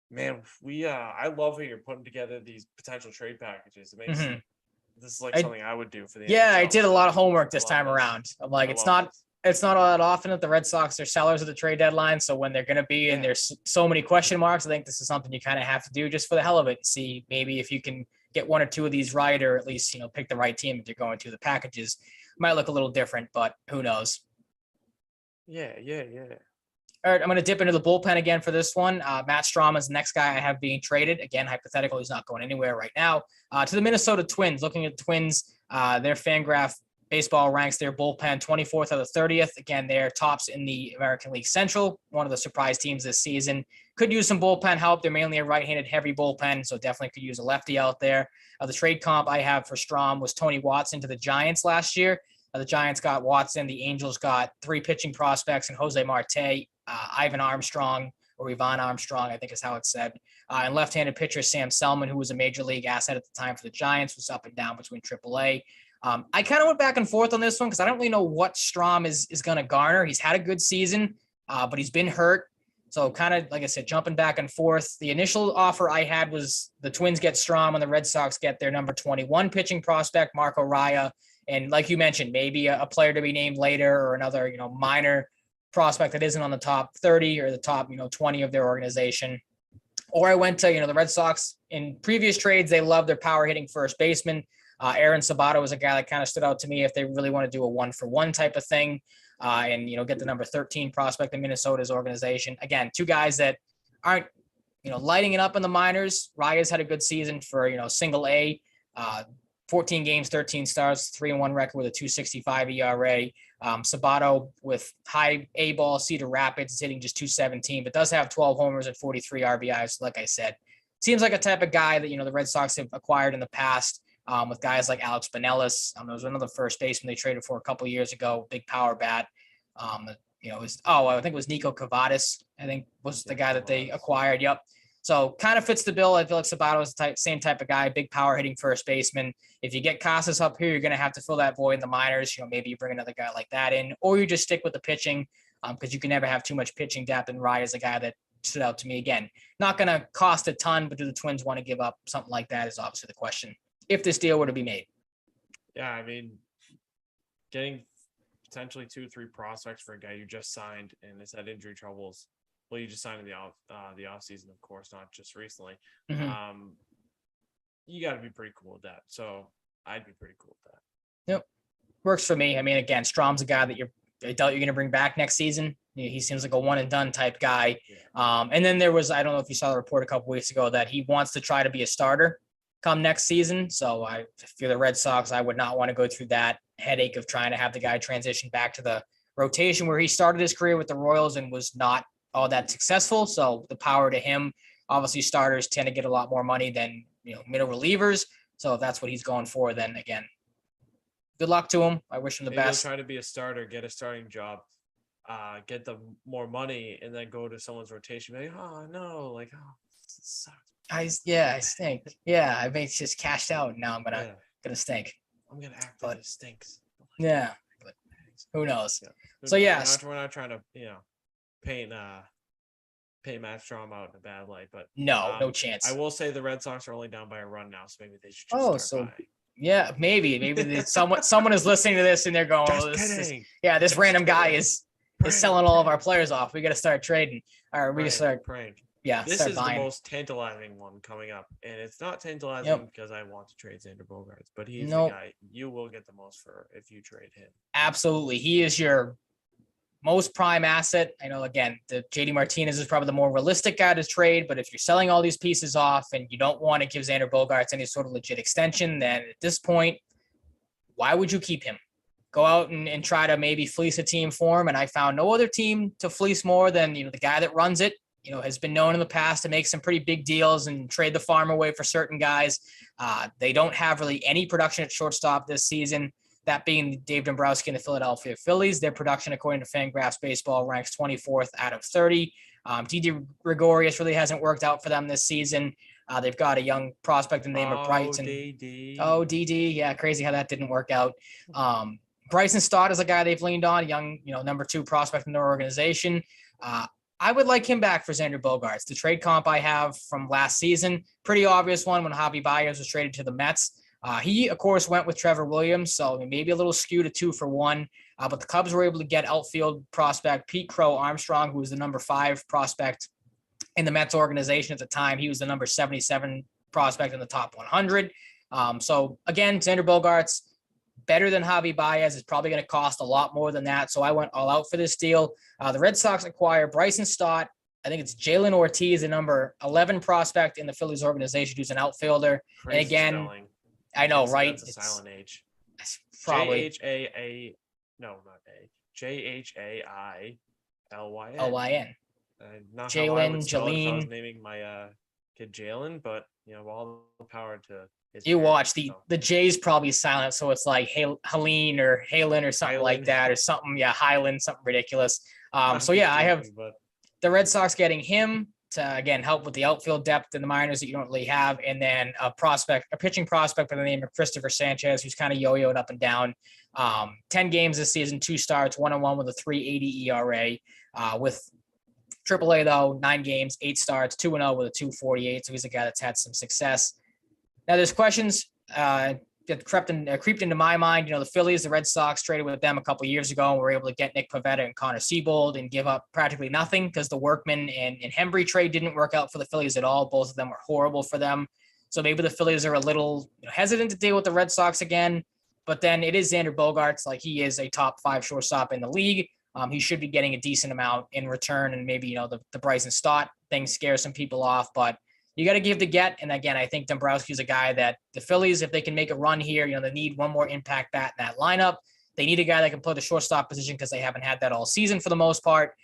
Man, I love how you're putting together these potential trade packages. It makes this is like something I would do for the NHL. I did a lot of so homework this time around. I'm like, it's not all that often that the Red Sox are sellers of the trade deadline. So when they're going to be, and there's so many question marks, I think this is something you kind of have to do just for the hell of it. See, maybe if you can get one or two of these right, or at least, pick the right team if you're going to. The packages might look a little different, but who knows? Yeah. All right, I'm going to dip into the bullpen again for this one. Matt Strom is the next guy I have being traded. Again, hypothetical, he's not going anywhere right now. To the Minnesota Twins. Looking at the Twins, their Fangraph Baseball ranks their bullpen 24th out of 30th. Again, they're tops in the American League Central, one of the surprise teams this season. Could use some bullpen help. They're mainly a right-handed heavy bullpen, so definitely could use a lefty out there. The trade comp I have for Strom was Tony Watson to the Giants last year. The Giants got Watson. The Angels got 3 pitching prospects and Jose Marte, Ivan Armstrong, or Ivan Armstrong, I think is how it's said. And left-handed pitcher Sam Selman, who was a major league asset at the time for the Giants, was up and down between AAA. I kind of went back and forth on this one because I don't really know what Strom is going to garner. He's had a good season, but he's been hurt. So kind of, like I said, jumping back and forth. The initial offer I had was the Twins get Strom and the Red Sox get their number 21 pitching prospect, Marco Raya. And like you mentioned, maybe a player to be named later or another, minor prospect that isn't on the top 30 or the top, 20 of their organization. Or I went to, the Red Sox in previous trades. They love their power hitting first baseman. Aaron Sabato was a guy that kind of stood out to me if they really want to do a 1-for-1 type of thing and, get the number 13 prospect in Minnesota's organization. Again, two guys that aren't, lighting it up in the minors. Raya's had a good season for, single A, 14 games, 13 starts, 3-1 record with a 2.65 ERA. Sabato with high A ball, Cedar Rapids is hitting just 217, but does have 12 homers and 43 RBIs. Like I said, seems like a type of guy that, the Red Sox have acquired in the past. With guys like Alex Benelis. There was another first baseman they traded for a couple of years ago, big power bat. I think it was Nico Cavadas, I think was the guy that they acquired. Yep. So kind of fits the bill. I feel like Sabato is the same type of guy, big power hitting first baseman. If you get Casas up here, you're going to have to fill that void in the minors. Maybe you bring another guy like that in, or you just stick with the pitching because you can never have too much pitching depth. And Rye is a guy that stood out to me again. Not going to cost a ton, but do the Twins want to give up something like that is obviously the question if this deal were to be made. Yeah, I mean, getting potentially 2-3 prospects for a guy you just signed and has had injury troubles. Well, you just signed in the off season, of course, not just recently. Mm-hmm. You got to be pretty cool with that. So I'd be pretty cool with that. Yep, works for me. I mean, again, Strom's a guy that I doubt you're going to bring back next season. He seems like a one and done type guy. Yeah. And then there was, I don't know if you saw the report a couple weeks ago that he wants to try to be a starter come next season. So if you're the Red Sox, I would not want to go through that headache of trying to have the guy transition back to the rotation where he started his career with the Royals and was not all that successful. So the power to him. Obviously, starters tend to get a lot more money than middle relievers. So if that's what he's going for, then again, good luck to him. I wish him the Maybe best. he'll try to be a starter, get a starting job, get the more money, and then go to someone's rotation. Like, oh no, like this sucks. I stink. Yeah, I mean, it's just cashed out. And now I'm gonna stink. I'm gonna act like it stinks. Yeah, but who knows? Yeah. So yes, we're not trying to paint Matt Strom out in a bad light, but no chance. I will say the Red Sox are only down by a run now, so maybe they should just start buying. Yeah, maybe someone is listening to this and they're going, this random guy is selling all of our players off. We got to start trading, or we start praying. Yeah, this is buying. The most tantalizing one coming up, and it's not tantalizing because I want to trade Xander Bogaerts, but he's the guy you will get the most for if you trade him. Absolutely, he is your most prime asset. I know, again, the JD Martinez is probably the more realistic guy to trade, but if you're selling all these pieces off and you don't want to give Xander Bogaerts any sort of legit extension, then at this point, why would you keep him? Go out and try to maybe fleece a team for him. And I found no other team to fleece more than, the guy that runs it, has been known in the past to make some pretty big deals and trade the farm away for certain guys. They don't have really any production at shortstop this season. That being Dave Dombrowski and the Philadelphia Phillies. Their production, according to Fangraphs Baseball, ranks 24th out of 30. Didi Gregorius really hasn't worked out for them this season. They've got a young prospect in the name of Bryson. DD. Yeah, crazy how that didn't work out. Bryson Stott is a guy they've leaned on, a young, number 2 prospect in their organization. I would like him back for Xander Bogaerts. The trade comp I have from last season, pretty obvious one when Javi Baez was traded to the Mets. He, of course, went with Trevor Williams, so maybe a little skewed to 2 for 1. But the Cubs were able to get outfield prospect Pete Crow Armstrong, who was the number 5 prospect in the Mets organization at the time. He was the number 77 prospect in the top 100. So, again, Xander Bogaerts, better than Javi Baez, is probably going to cost a lot more than that. So I went all out for this deal. The Red Sox acquire Bryson Stott. I think it's Jaylen Ortiz, the number 11 prospect in the Phillies organization, who's an outfielder. Crazy and again, spelling. I know, right? That's a silent H. Probably Jhailyn. Lyn. Not Jaylen, how I would spell it if I Jaylen. was naming my kid Jaylen, but all the power to his You parents, watch the so. J's probably silent, so it's like Helene or Halen or something like that, or something. Yeah, Highland, something ridiculous. So yeah, I have the Red Sox getting him to again help with the outfield depth in the minors that you don't really have, and then a pitching prospect by the name of Christopher Sanchez, who's kind of yo-yoed up and down. 10 games this season, 2 starts, 1-1 with a 3.80 ERA. With AAA though, 9 games, 8 starts, 2-0 with a 2.48. So he's a guy that's had some success. Now there's questions that crept into my mind. The Phillies, the Red Sox traded with them a couple of years ago and were able to get Nick Pivetta and Connor Siebold and give up practically nothing because the Workman and Hembry trade didn't work out for the Phillies at all. Both of them were horrible for them. So maybe the Phillies are a little hesitant to deal with the Red Sox again. But then it is Xander Bogaerts. Like, he is a top 5 shortstop in the league. He should be getting a decent amount in return. And maybe, the Bryson Stott thing scares some people off. But you got to give to get. And again, I think Dombrowski is a guy that the Phillies, if they can make a run here, they need one more impact bat in that lineup. They need a guy that can play the shortstop position because they haven't had that all season for the most part.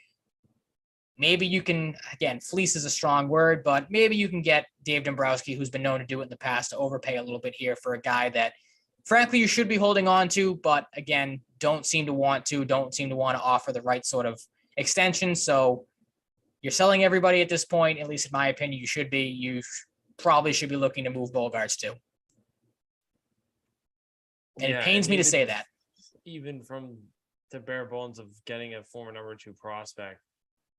Maybe you can, again, fleece is a strong word, but maybe you can get Dave Dombrowski, who's been known to do it in the past, to overpay a little bit here for a guy that, frankly, you should be holding on to, but again, don't seem to want to offer the right sort of extension. So you're selling everybody at this point, at least in my opinion. You probably should be looking to move Bogaerts too. And it pains me to say that. Even from the bare bones of getting a former number 2 prospect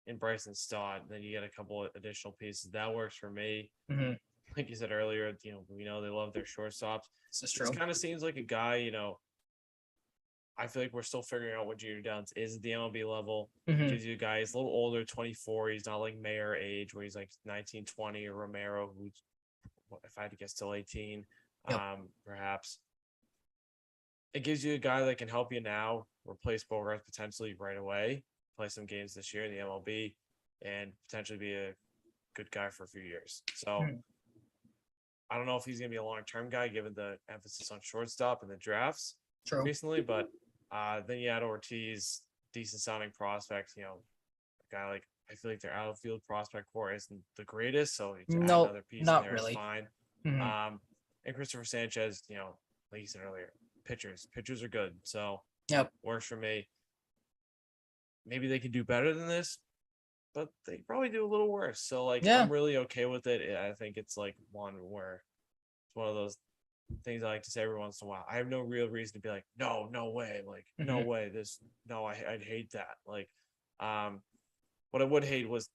in Bryson Stott, then you get a couple of additional pieces. That works for me. Mm-hmm. Like you said earlier, we know they love their shortstops. This is true. It kind of seems like a guy, I feel like we're still figuring out what Junior Downs is at the MLB level. Mm-hmm. Gives you a guy, he's a little older, 24. He's not like Mayer age where he's like 19, 20, or Romero, who's, if I had to guess, still 18, perhaps. It gives you a guy that can help you now, replace Bogaerts potentially right away, play some games this year in the MLB, and potentially be a good guy for a few years. So I don't know if he's going to be a long-term guy given the emphasis on shortstop in the drafts recently, but then you add Ortiz, decent sounding prospect, a guy like, I feel like their outfield prospect core isn't the greatest, so to add another piece in there is fine. Mm-hmm. And Christopher Sanchez, like you said earlier, pitchers are good, so works for me. Maybe they could do better than this, but they probably do a little worse. So like, I'm really okay with it. I think it's like one where it's one of those things I like to say every once in a while. I have no real reason to be like, no way, like no way. I'd hate that. Like, what I would hate was,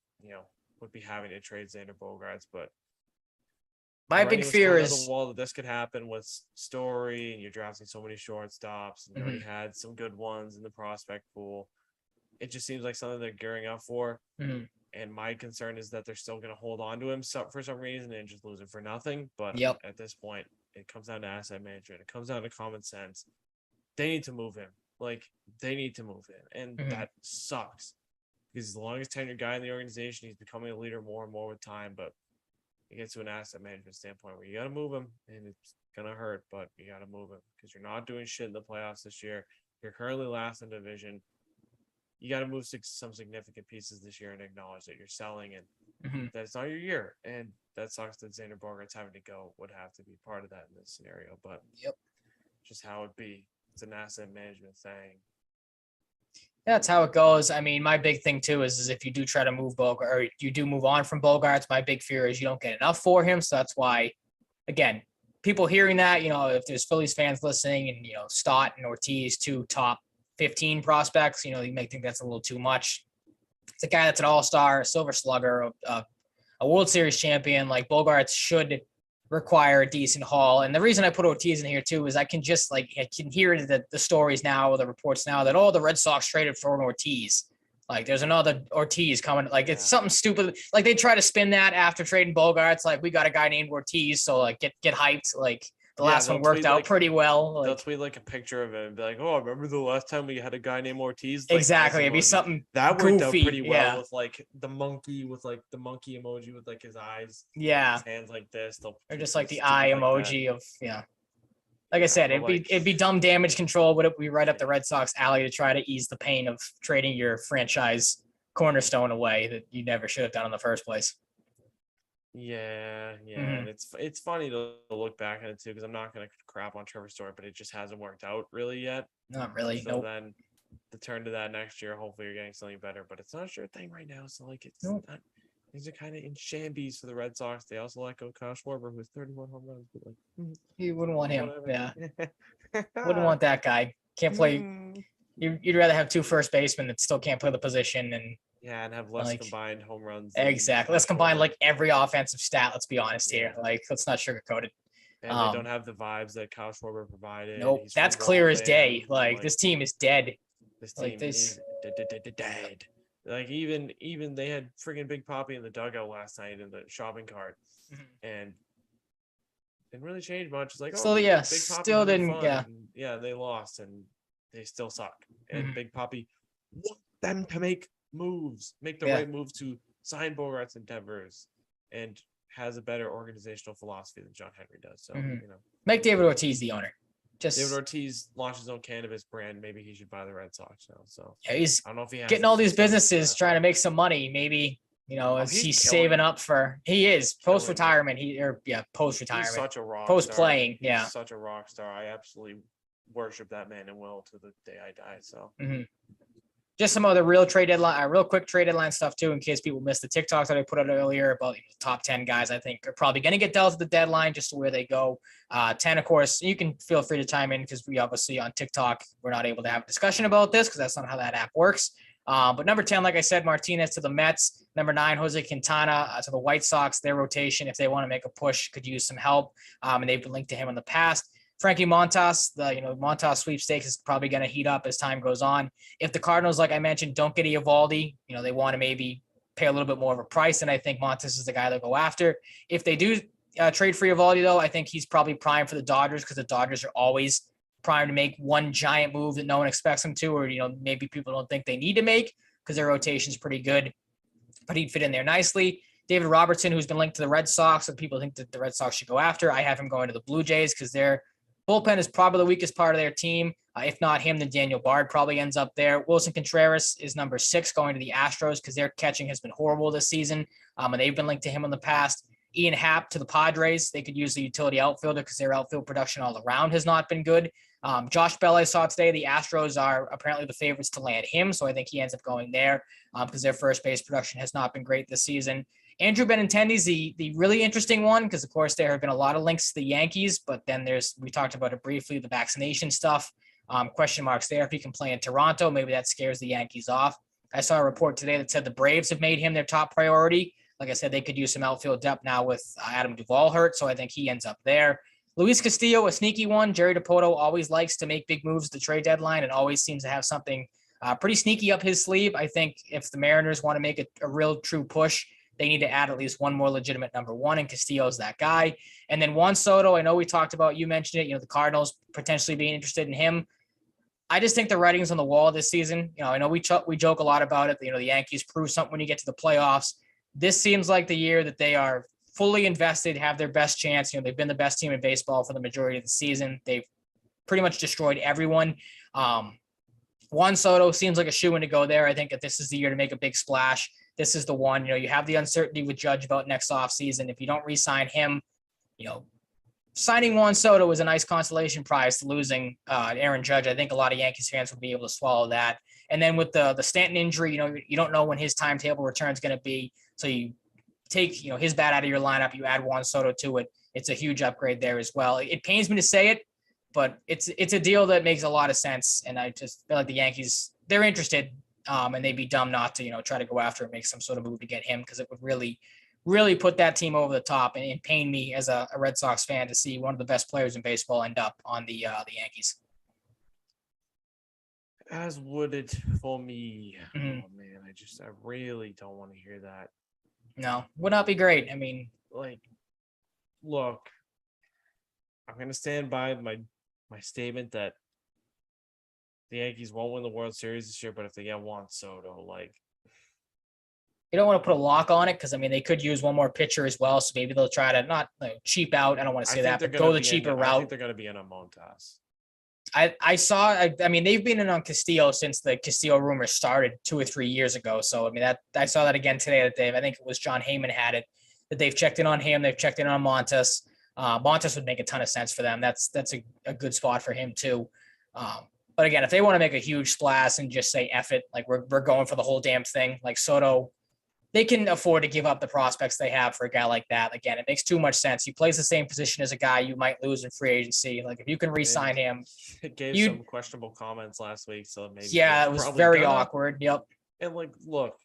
would be having to trade Xander Bogaerts, but my big fear is the wall that this could happen with Story, and you're drafting so many shortstops, and you already had some good ones in the prospect pool. It just seems like something they're gearing up for. And my concern is that they're still going to hold on to him for some reason and just lose him for nothing. But at this point, it comes down to asset management. It comes down to common sense. They need to move him. Like, they need to move him. And that sucks. Because he's the longest tenured guy in the organization. He's becoming a leader more and more with time. But it gets to an asset management standpoint where you got to move him. And it's going to hurt, but you got to move him. Because you're not doing shit in the playoffs this year. You're currently last in division. You got to move some significant pieces this year and acknowledge that you're selling and that it's not your year. And that sucks that Xander Bogaerts having to go would have to be part of that in this scenario. But just how it be. It's an asset management thing. That's how it goes. I mean, my big thing too is if you do try to move Bogaerts or you do move on from Bogaerts, my big fear is you don't get enough for him. So that's why, again, people hearing that, if there's Phillies fans listening and, Stott and Ortiz, 2 top 15 prospects, you may think that's a little too much. It's a guy that's an all-star, a silver slugger, a World Series champion. Like, Bogaerts should require a decent haul. And the reason I put Ortiz in here too is I can hear the stories now, or the reports now that, the Red Sox traded for an Ortiz. Like, there's another Ortiz coming. Like, it's something stupid. Like, they try to spin that after trading Bogaerts. Like, we got a guy named Ortiz, so like get hyped. Like, the last one worked out pretty well. They'll tweet like a picture of it and be like, "Oh, remember the last time we had a guy named Ortiz?" Like, exactly, it'd be something that goofy. Worked out pretty well with like the monkey emoji with like his eyes, his hands like this. Or just like the eye emoji of Like I said, it'd be dumb damage control. Would it be right up the Red Sox alley to try to ease the pain of trading your franchise cornerstone away that you never should have done in the first place? And it's funny to look back at it too, because I'm not going to crap on Trevor Story, but it just hasn't worked out really yet. Not really. So then the turn to that next year, hopefully you're getting something better, but it's not a sure thing right now. So like not, things are kind of in shambles for the Red Sox. They also let go Kyle Schwarber, who has 31 home runs, but like you wouldn't want him. Wouldn't want that guy. Can't play. You'd rather have 2 first basemen that still can't play the position and have less combined home runs. Exactly. Let's combine like every offensive stat. Let's be honest here. Like, let's not sugarcoat it. And they don't have the vibes that Kyle Schwarber provided. Nope. That's clear as day. Like, this team is dead. This team is dead. Like, even they had freaking Big Poppy in the dugout last night in the shopping cart, and didn't really change much. It's like, still didn't. They lost and they still suck. And Big Poppy want them to make the right moves to sign Bogaerts and Devers, and has a better organizational philosophy than John Henry does. So make David Ortiz the owner. David Ortiz launched his own cannabis brand. Maybe he should buy the Red Sox now. So he's I don't know if he has getting all these businesses trying to make some money. Maybe he's saving up for. He is post retirement. Post retirement. He's such a rock. Post playing. He's such a rock star. I absolutely worship that man and will to the day I die. So. Just some other real quick trade deadline stuff too, in case people missed the TikToks that I put out earlier about the top 10 guys I think are probably going to get dealt at the deadline, just to where they go. 10, of course, you can feel free to chime in, because we obviously on TikTok, we're not able to have a discussion about this because that's not how that app works. But number 10, like I said, Martinez to the Mets. Number 9, Jose Quintana to the White Sox. Their rotation, if they want to make a push, could use some help. And they've been linked to him in the past. Frankie Montas, the Montas sweepstakes is probably going to heat up as time goes on. If the Cardinals, like I mentioned, don't get Eovaldi, they want to maybe pay a little bit more of a price, and I think Montas is the guy they'll go after. If they do trade for Eovaldi, though, I think he's probably primed for the Dodgers, because the Dodgers are always primed to make one giant move that no one expects them to, or maybe people don't think they need to make, because their rotation is pretty good. But he'd fit in there nicely. David Robertson, who's been linked to the Red Sox, so people think that the Red Sox should go after. I have him going to the Blue Jays because their bullpen is probably the weakest part of their team. If not him, then Daniel Bard probably ends up there. Wilson Contreras is number 6 going to the Astros because their catching has been horrible this season, and they've been linked to him in the past. Ian Happ to the Padres. They could use the utility outfielder because their outfield production all around has not been good. Josh Bell, I saw today, the Astros are apparently the favorites to land him, so I think he ends up going there because their first base production has not been great this season. Andrew Benintendi's the really interesting one because, of course, there have been a lot of links to the Yankees, but then we talked about it briefly, the vaccination stuff. Question marks there if he can play in Toronto. Maybe that scares the Yankees off. I saw a report today that said the Braves have made him their top priority. Like I said, they could use some outfield depth now with Adam Duvall hurt, so I think he ends up there. Luis Castillo, a sneaky one. Jerry Dipoto always likes to make big moves at the trade deadline and always seems to have something pretty sneaky up his sleeve. I think if the Mariners want to make a real true push, they need to add at least one more legitimate number 1, and Castillo's that guy. And then Juan Soto, I know we talked about, you mentioned it, the Cardinals potentially being interested in him. I just think the writing's on the wall this season. I know we joke a lot about it. The Yankees prove something when you get to the playoffs. This seems like the year that they are fully invested, have their best chance. They've been the best team in baseball for the majority of the season. They've pretty much destroyed everyone. Juan Soto seems like a shoe-in to go there. I think that this is the year to make a big splash. This is the one. You have the uncertainty with Judge about next offseason. If you don't re-sign him, signing Juan Soto is a nice consolation prize to losing Aaron Judge. I think a lot of Yankees fans would be able to swallow that. And then with the Stanton injury, you don't know when his timetable return is going to be. So you take, his bat out of your lineup, you add Juan Soto to it. It's a huge upgrade there as well. It pains me to say it, but it's a deal that makes a lot of sense. And I just feel like the Yankees, they're interested, and they'd be dumb not to, try to go after and make some sort of move to get him because it would really, really put that team over the top. And it pained me as a Red Sox fan to see one of the best players in baseball end up on the Yankees. As would it for me. Mm-hmm. Oh man, I really don't want to hear that. No, would not be great. I mean, look, I'm gonna stand by my statement that the Yankees won't win the World Series this year, but if they get Juan Soto, you don't want to put a lock on it because they could use one more pitcher as well. So maybe they'll try to not cheap out. I don't want to say that, but go the cheaper route. I think they're going to be in on Montas. I saw. They've been in on Castillo since the Castillo rumors started 2 or 3 years ago. So that I saw that again today. That I think it was John Heyman had it that they've checked in on him. They've checked in on Montas. Montas would make a ton of sense for them. That's a good spot for him too. But again, if they want to make a huge splash and just say F it, we're going for the whole damn thing, like Soto, they can afford to give up the prospects they have for a guy like that. Again, it makes too much sense. He plays the same position as a guy you might lose in free agency. If you can re-sign him. It gave some questionable comments last week, so maybe. Yeah, it was very awkward. Yep. And look,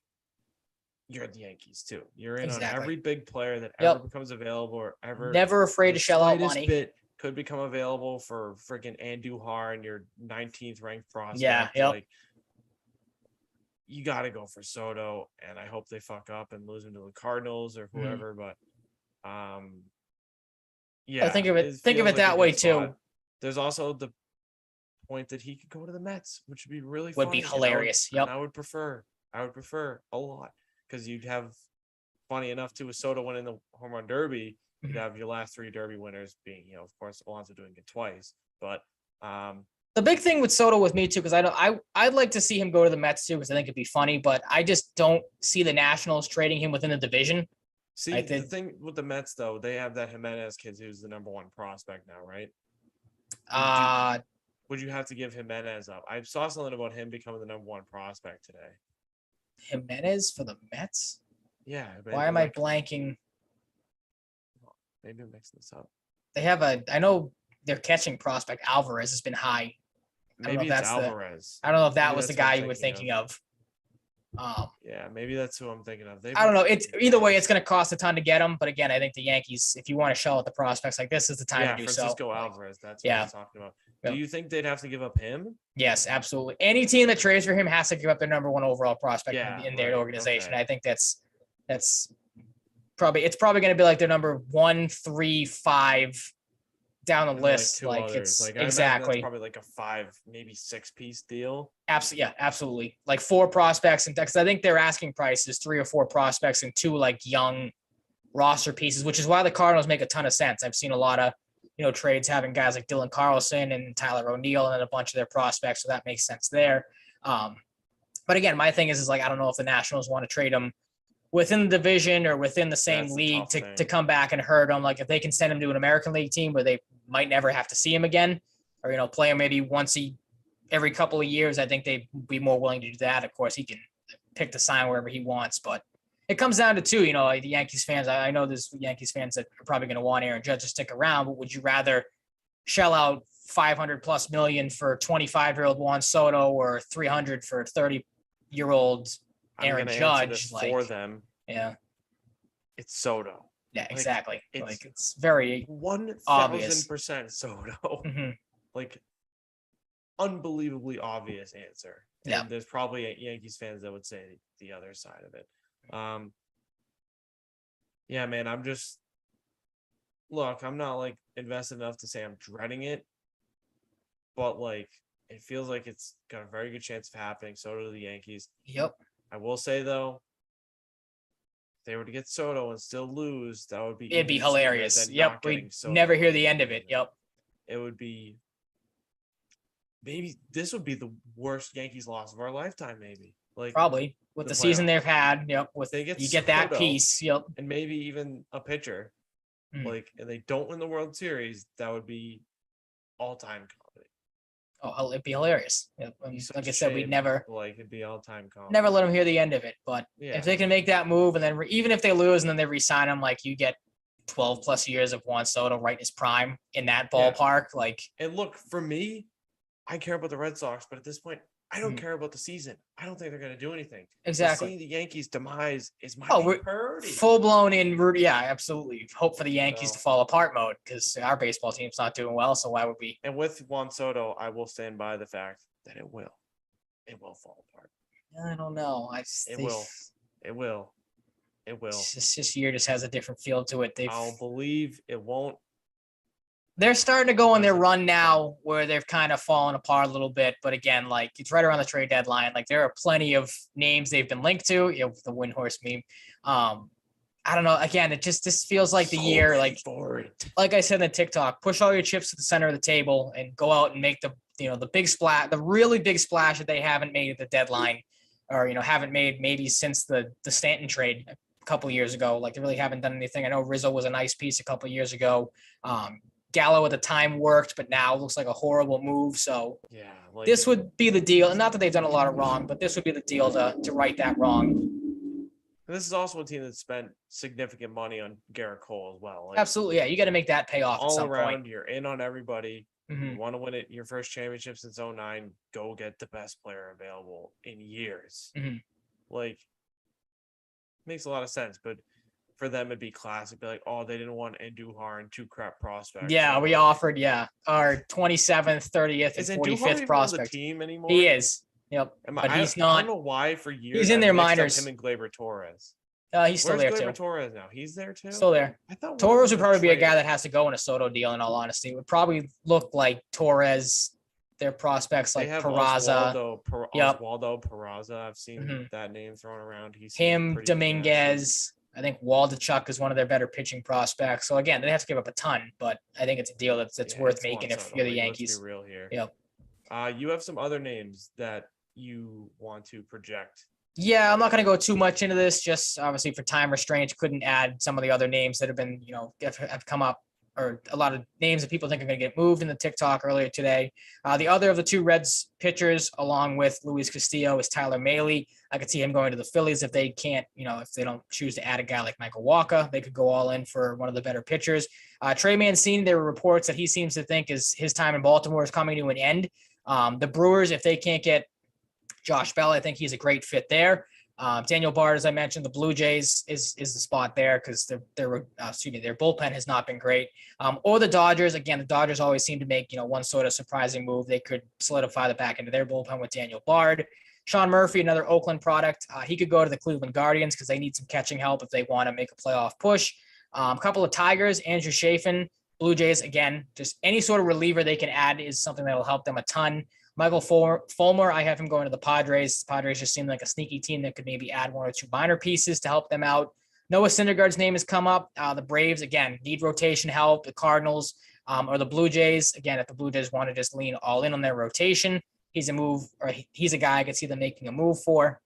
you're the Yankees too. You're in on every big player that Yep. ever becomes available or ever. Never afraid to shell out money. Bit could become available for freaking Andujar and your 19th ranked prospect. Yeah. Yep. You got to go for Soto, and I hope they fuck up and lose him to the Cardinals or whoever. But, yeah, I think of it that way too. There's also the point that he could go to the Mets, which would be really would be hilarious. Yep, I would prefer a lot because you'd have funny enough too with Soto winning the home run derby. You'd have your last 3 derby winners being, of course, Alonso doing it twice, but. The big thing with Soto with me too, because I'd like to see him go to the Mets too, because I think it'd be funny, but I just don't see the Nationals trading him within the division. See, the thing with the Mets though, they have that Jimenez kid who's the number 1 prospect now, right? Would you have to give Jimenez up? I saw something about him becoming the number 1 prospect today. Jimenez for the Mets? Yeah. Why am I blanking? Maybe I'm mixing this up. They have I know their catching prospect Alvarez has been high. Maybe it's Alvarez. I don't know if that was the guy you were thinking of. Yeah, maybe that's who I'm thinking of. I don't know. It's either way, it's going to cost a ton to get him. But again, I think the Yankees, if you want to shell out the prospects, this is the time to do so. Francisco Alvarez. That's what I'm talking about. Do you think they'd have to give up him? Yes, absolutely. Any team that trades for him has to give up their number 1 overall prospect in their organization. Okay. I think that's probably going to be their number 1, 3, 5 down the and, list. two Like others. it's Like I imagine exactly. that's probably like a 5, maybe 6-piece deal. Absolutely. Yeah, absolutely. Like 4 prospects. And because I think their asking price is 3 or 4 prospects and 2 like young roster pieces, which is why the Cardinals make a ton of sense. I've seen a lot of, trades having guys like Dylan Carlson and Tyler O'Neill and then a bunch of their prospects. So that makes sense there. But again, my thing is like, I don't know if the Nationals want to trade them within the division or within the same That's the league tough to thing. come back and hurt them. Like if they can send him to an American League team where they might never have to see him again, or, play him maybe every couple of years, I think they'd be more willing to do that. Of course, he can pick to sign wherever he wants, but it comes down to 2, like the Yankees fans. I know there's Yankees fans that are probably going to want Aaron Judge to stick around, but would you rather shell out $500+ million for 25-year-old Juan Soto or 300 for 30-year-old Aaron Judge? For them, yeah, it's Soto. Yeah, exactly. It's it's very 1000% Soto. Mhm. Like unbelievably obvious answer. Yeah. And there's probably Yankees fans that would say the other side of it. Yeah, man, I'm not like invested enough to say I'm dreading it, but like it feels like it's got a very good chance of happening. Soto to the Yankees. Yep. I will say though, if they were to get Soto and still lose, that would be It'd be hilarious. Yep. We Soto. never hear the end of it. Yep. It would be maybe this would be the worst Yankees loss of our lifetime, maybe. Like Probably with the season they've had. Yep. With they get you get that Soto, piece. Yep. and maybe even a pitcher. Mhm. And they don't win the World Series, that would be all-time comedy. Oh, it'd be hilarious. Yep. Like I said, we'd never it'd be all-time comedy. never let them hear the end of it. But Yeah. if they can make that move and then even if they lose and then they re-sign him, like you get 12+ years of Juan Soto right in his prime in that ballpark. Like, and look, for me, I care about the Red Sox, but at this point, I don't Mhm. care about the season. I don't think they're going to do anything. Exactly. Seeing the Yankees' demise is my priority. Full blown in, yeah, absolutely. Hope for the Yankees So- to fall apart mode because our baseball team's not doing well. So why would we? And with Juan Soto, I will stand by the fact that it will fall apart. I don't know. It will. It will. This year just has a different feel to it. I'll believe it won't. They're starting to go on their run now where they've kind of fallen apart a little bit. But again, like it's right around the trade deadline. Like there are plenty of names they've been linked to. The Windhorse meme. I don't know. Again, this feels like the year. Like I said in the TikTok, push all your chips to the center of the table and go out and make the big splash, the really big splash that they haven't made at the deadline, or haven't made maybe since the Stanton trade a couple years ago. Like they really haven't done anything. I know Rizzo was a nice piece a couple years ago. Gallo at the time worked, but now looks like a horrible move. So yeah, this would be the deal. And not that they've done a lot of wrong, but this would be the deal to right that wrong. And this is also a team that spent significant money on Garrett Cole as well. Absolutely, yeah. You got to make that pay off all at some around. point. You're in on everybody. Mhm. You want to win it. Your first championship since 2009. Go get the best player available in years. Mhm. Makes a lot of sense, but for them it'd be classic. Be like, oh, they didn't want Andujar and 2 crap prospects. Yeah, we offered, our 27th, 30th, Is and Andujar 45th even prospect. on the team anymore? He is. Yep. But he's not. I don't know why for years. He's in their I've mixed up minors. Him and Gleyber Torres. He's still Where's there Gleyber too. Torres now? He's there too. Still there. I thought Torres would probably be a guy that has to go in a Soto deal. In all honesty, it would probably look like Torres. Their prospects like Peraza. Oswaldo Peraza. I've seen that name thrown around. He's him, Dominguez. I think Waldichuk is one of their better pitching prospects. So again, they have to give up a ton, but I think it's a deal that's worth making if you're the Yankees. Let's be real here. Yep. You have some other names that you want to project. Yeah, I'm not going to go too much into this. Just obviously for time restraints, couldn't add some of the other names that have been, have come up, or a lot of names that people think are going to get moved in the TikTok earlier today. The other of the 2 Reds pitchers, along with Luis Castillo, is Tyler Mahle. I could see him going to the Phillies if they can't, if they don't choose to add a guy like Michael Walker. They could go all in for one of the better pitchers. Trey Mancini, there were reports that he seems to think his time in Baltimore is coming to an end. The Brewers, if they can't get Josh Bell, I think he's a great fit there. Daniel Bard, as I mentioned, the Blue Jays is the spot there because their bullpen has not been great. Or the Dodgers. Again, the Dodgers always seem to make one sort of surprising move. They could solidify the back end of their bullpen with Daniel Bard. Sean Murphy, another Oakland product. He could go to the Cleveland Guardians because they need some catching help if they want to make a playoff push. A couple of Tigers. Andrew Chafin Blue Jays, again, just any sort of reliever they can add is something that will help them a ton. Michael Fulmer, I have him going to the Padres. The Padres just seem like a sneaky team that could maybe add one or two minor pieces to help them out. Noah Syndergaard's name has come up. The Braves, again, need rotation help. The Cardinals or the Blue Jays, again, if the Blue Jays want to just lean all in on their rotation, he's a guy I could see them making a move for.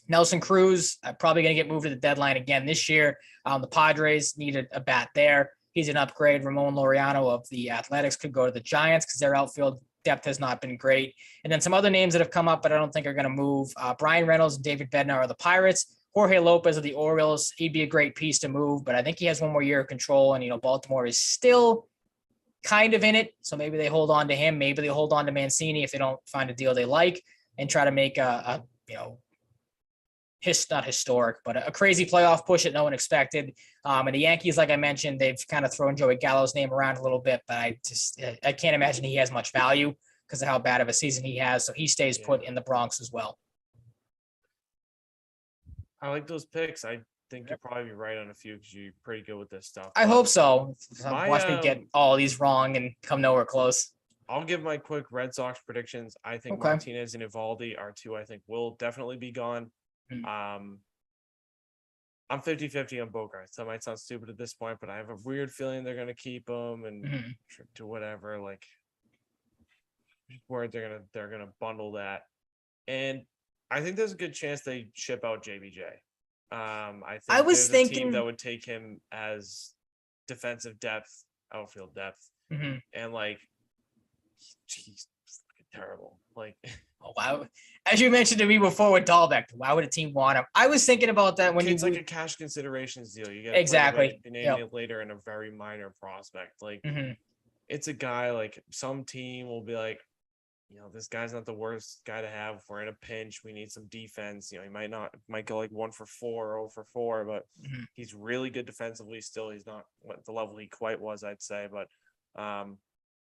Nelson Cruz, probably going to get moved to the deadline again this year. The Padres needed a bat there. He's an upgrade. Ramon Laureano of the Athletics could go to the Giants because their outfield depth has not been great. And then some other names that have come up, but I don't think are going to move. Brian Reynolds and David Bednar are the Pirates. Jorge Lopez of the Orioles. He'd be a great piece to move, but I think he has one more year of control. And, Baltimore is still kind of in it. So maybe they hold on to him. Maybe they hold on to Mancini if they don't find a deal they like and try to make not historic, but a crazy playoff push that no one expected. And the Yankees, like I mentioned, they've kind of thrown Joey Gallo's name around a little bit, but I can't imagine he has much value because of how bad of a season he has. So he stays put in the Bronx as well. I like those picks. I think you'll probably be right on a few because you're pretty good with this stuff. I hope so. Watch me get all these wrong and come nowhere close. I'll give my quick Red Sox predictions. I think Martinez and Eovaldi are two I think will definitely be gone. I'm 50-50 on Bogarts. That might sound stupid at this point, but I have a weird feeling they're going to keep him and do whatever. Like, where they're gonna bundle that, and I think there's a good chance they ship out JBJ. I think I was thinking a team that would take him as defensive depth, outfield depth, and like, he's terrible. Like, oh wow! As you mentioned to me before with Dahlbeck, why would a team want him? I was thinking about that when it's like a cash considerations deal. You get exactly later in a very minor prospect. Like, it's a guy like some team will be like, this guy's not the worst guy to have. If we're in a pinch, we need some defense. He might go like 1 for 4 or 0 for 4, but he's really good defensively still. He's not at the level he quite was, I'd say, but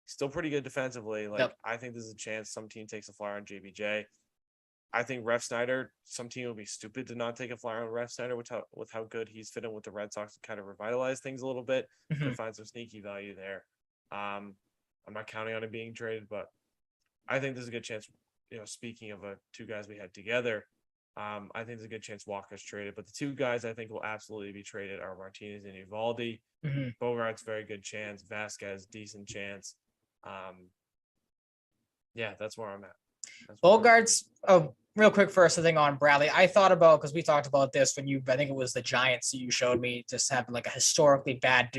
still pretty good defensively. Like, I think there's a chance some team takes a flyer on JBJ. I think Ref Snyder, some team would be stupid to not take a flyer on Ref Snyder with how good he's fitting with the Red Sox to kind of revitalize things a little bit to find some sneaky value there. I'm not counting on him being traded, but I think there's a good chance, speaking of two guys we had together, I think there's a good chance Walker's traded. But the two guys I think will absolutely be traded are Martinez and Eovaldi. Bogart's very good chance. Vasquez, decent chance. That's where I'm at. Bogart's, real quick first thing on Bradley. I thought about, because we talked about this when I think it was the Giants you showed me, just having like a historically bad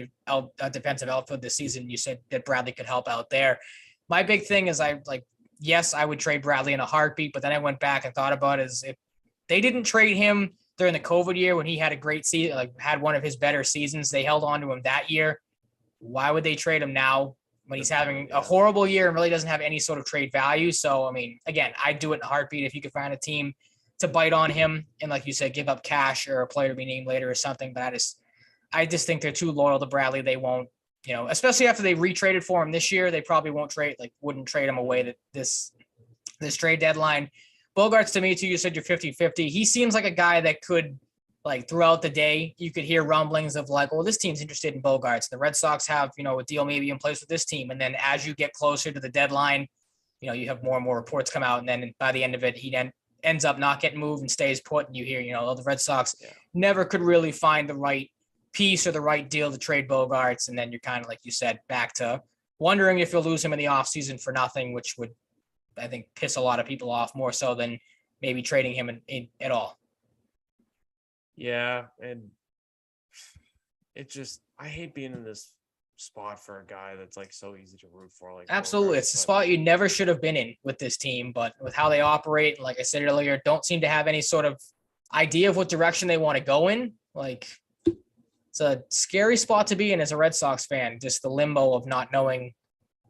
defensive outfield this season. You said that Bradley could help out there. My big thing is yes, I would trade Bradley in a heartbeat, but then I went back and thought about it, is if they didn't trade him during the COVID year when he had a great season, like had one of his better seasons, they held on to him that year. Why would they trade him now when he's having a horrible year and really doesn't have any sort of trade value? So, I mean, again, I'd do it in a heartbeat if you could find a team to bite on him and, like you said, give up cash or a player to be named later or something. But I just think they're too loyal to Bradley. They won't, especially after they retraded for him this year, they probably won't wouldn't trade him away to this trade deadline. Bogarts, to me too, you said you're 50-50. He seems like a guy that could, like, throughout the day, you could hear rumblings of like, well, this team's interested in Bogarts. The Red Sox have, a deal maybe in place with this team. And then as you get closer to the deadline, you have more and more reports come out. And then by the end of it, he then ends up not getting moved and stays put. And you hear, the Red Sox never could really find the right piece or the right deal to trade Bogarts. And then you're kind of, like you said, back to wondering if you'll lose him in the offseason for nothing, which would, I think, piss a lot of people off more so than maybe trading him at all. Yeah, and it just, I hate being in this spot for a guy that's like so easy to root for. Like, absolutely, it's a spot you never should have been in with this team, but with how they operate, like I said earlier, don't seem to have any sort of idea of what direction they want to go in. Like, it's a scary spot to be in as a Red Sox fan, just the limbo of not knowing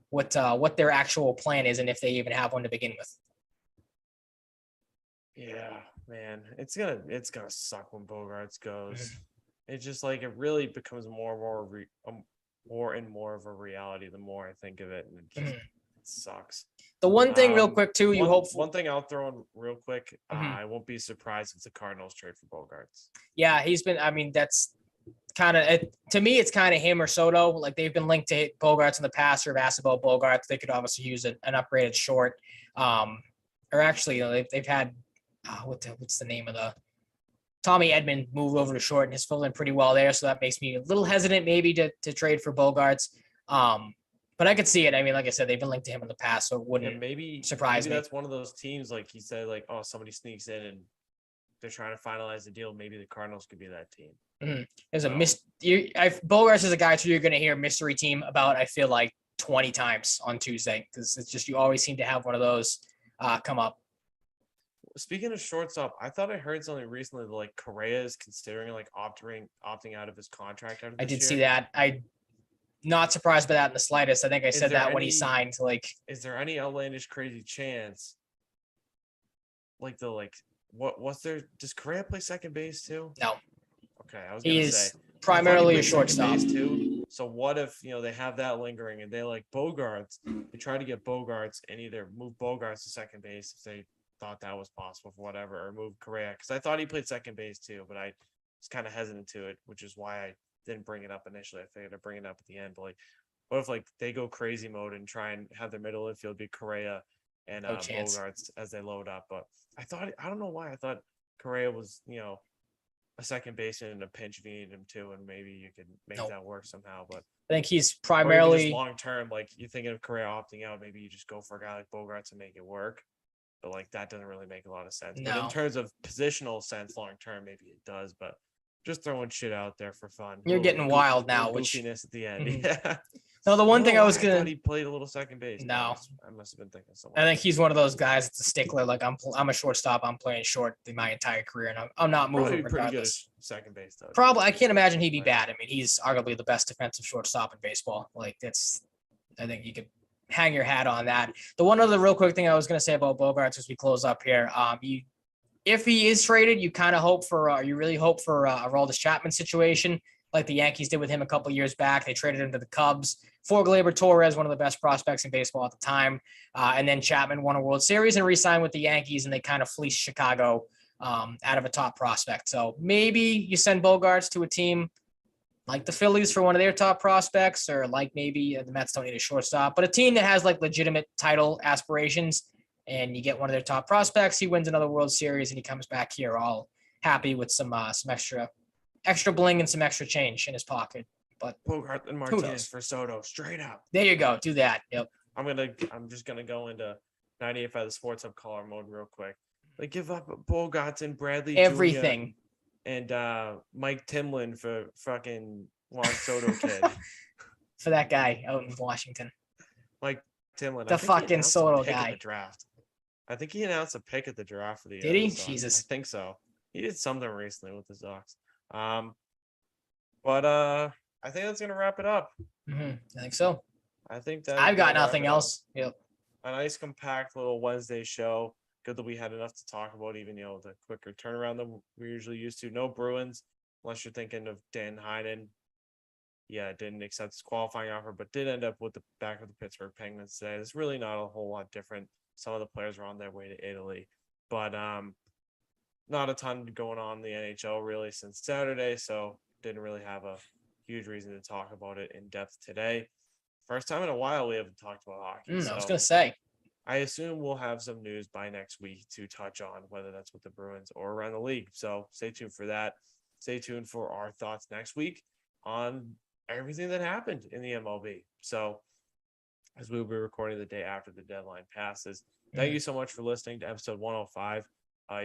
what their actual plan is and if they even have one to begin with. Yeah, man, it's gonna suck when Bogarts goes. It's just like it really becomes more and more of a reality the more I think of it, and it sucks. The one thing, real quick, too, one thing I'll throw in real quick. I won't be surprised if the Cardinals trade for Bogarts. Yeah, he's been. I mean, that's kind of, to me, it's kind of him or Soto. Like they've been linked to Bogarts in the past or have asked about Bogarts. They could obviously use an upgraded short. Or actually, they've had, what's the name of the Tommy Edman moved over to short and has filled in pretty well there. So that makes me a little hesitant maybe to trade for Bogarts. But I could see it. I mean, like I said, they've been linked to him in the past, so it wouldn't surprise me. That's one of those teams, like he said, like, oh, somebody sneaks in and they're trying to finalize the deal. Maybe the Cardinals could be that team. Mm-hmm. There's Bogarts is a guy who you're going to hear mystery team about, I feel like 20 times on Tuesday, because it's just, you always seem to have one of those come up. Speaking of shortstop, I thought I heard something recently that like Correa is considering like opting out of his contract. I did see that. I not surprised by that in the slightest. I think I said that when he signed. Like, is there any outlandish, crazy chance? Like what's there? Does Correa play second base too? No. Okay, I was gonna say primarily a shortstop too. So what if they have that lingering and they like Bogarts? They try to get Bogarts and either move Bogarts to second base if they thought that was possible for whatever, or move Correa, because I thought he played second base too, but I was kind of hesitant to it, which is why I didn't bring it up initially. I figured I'd bring it up at the end. But like, what if like they go crazy mode and try and have their middle infield be Correa and Bogarts as they load up? But I don't know why I thought Correa was a second baseman in a pinch if you needed him to, and maybe you could make that work somehow. But I think he's primarily long term. Like you're thinking of Correa opting out, maybe you just go for a guy like Bogarts and make it work. But like that doesn't really make a lot of sense. No. But in terms of positional sense, long term, maybe it does. But just throwing shit out there for fun. You're getting wild now, which goofiness at the end. Mm-hmm. Yeah. No, the one thing I thought he played a little second base. No, I must have been thinking something. I think he's one of those guys that's a stickler. Like I'm a shortstop. I'm playing short my entire career, and I'm not moving regardless. Pretty good second base though. Probably, I can't imagine he'd be bad. I mean, he's arguably the best defensive shortstop in baseball. Like I think you could hang your hat on that. The one other real quick thing I was going to say about Bogarts as we close up here, if he is traded, you kind of hope for, you really hope for a Aroldis Chapman situation like the Yankees did with him a couple years back. They traded him to the Cubs for Gleyber Torres, one of the best prospects in baseball at the time. And then Chapman won a World Series and re-signed with the Yankees, and they kind of fleeced Chicago out of a top prospect. So maybe you send Bogarts to a team like the Phillies for one of their top prospects, or like maybe the Mets don't need a shortstop, but a team that has like legitimate title aspirations, and you get one of their top prospects, he wins another World Series, and he comes back here all happy with some extra bling and some extra change in his pocket. But Bogart and Martinez for Soto, straight up. There you go. Do that. Yep. I'm just gonna go into 98.5 the Sports Hub caller mode real quick. Like give up Bogarts and Bradley everything. Jr. And Mike Timlin for fucking Juan Soto kid. For that guy out in Washington. Mike Timlin. The fucking Soto guy. The draft. I think he announced a pick at the draft for the Did he? Sox. Jesus. I think so. He did something recently with the Sox. But I think that's gonna wrap it up. Mm-hmm. I think so. I think that I've got nothing else. Yep. A nice compact little Wednesday show. Good that we had enough to talk about, even the quicker turnaround that we're usually used to. No Bruins, unless you're thinking of Dan Heinen. Yeah, didn't accept his qualifying offer, but did end up with the back of the Pittsburgh Penguins today. It's really not a whole lot different. Some of the players were on their way to Italy, but not a ton going on in the NHL really since Saturday, so didn't really have a huge reason to talk about it in depth today. First time in a while we haven't talked about hockey. I was gonna say. I assume we'll have some news by next week to touch on, whether that's with the Bruins or around the league. So stay tuned for that. Stay tuned for our thoughts next week on everything that happened in the MLB. So as we'll be recording the day after the deadline passes. Thank you so much for listening to episode 105.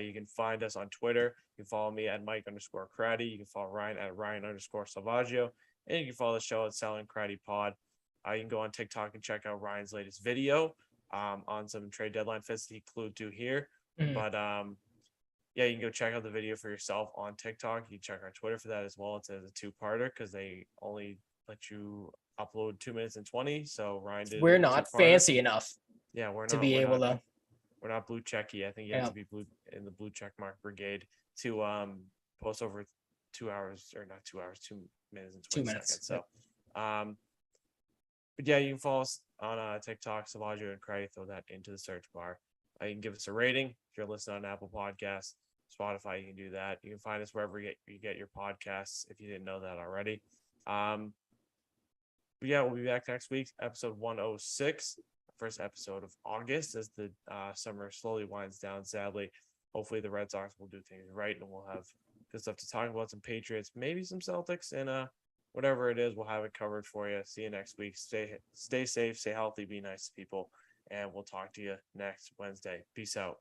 You can find us on Twitter. You can follow me at Mike_Cratty. You can follow Ryan at Ryan_Salvaggio. And you can follow the show at Salvaggio and Cratty Pod. You can go on TikTok and check out Ryan's latest video on some trade deadline fits that he clued to here. But yeah, you can go check out the video for yourself on TikTok. You can check our Twitter for that as well. It's a two-parter because they only let you upload 2 minutes and 20. So Ryan did. We're not fancy enough. Yeah, we're not to be able to. We're not blue checky. I think you have to be in the blue check mark brigade to post over 2 hours, or not 2 hours, 2 minutes and 20 seconds. So but yeah, you can follow us on TikTok, Salvaggio and Cratty. Throw that into the search bar. You can give us a rating if you're listening on Apple Podcasts. Spotify, you can do that. You can find us wherever you get your podcasts if you didn't know that already. But yeah, we'll be back next week, episode 106, first episode of August as the summer slowly winds down, sadly. Hopefully the Red Sox will do things right and we'll have good stuff to talk about, some Patriots, maybe some Celtics, and whatever it is, we'll have it covered for you. See you next week. Stay safe, stay healthy, be nice to people, and we'll talk to you next Wednesday. Peace out.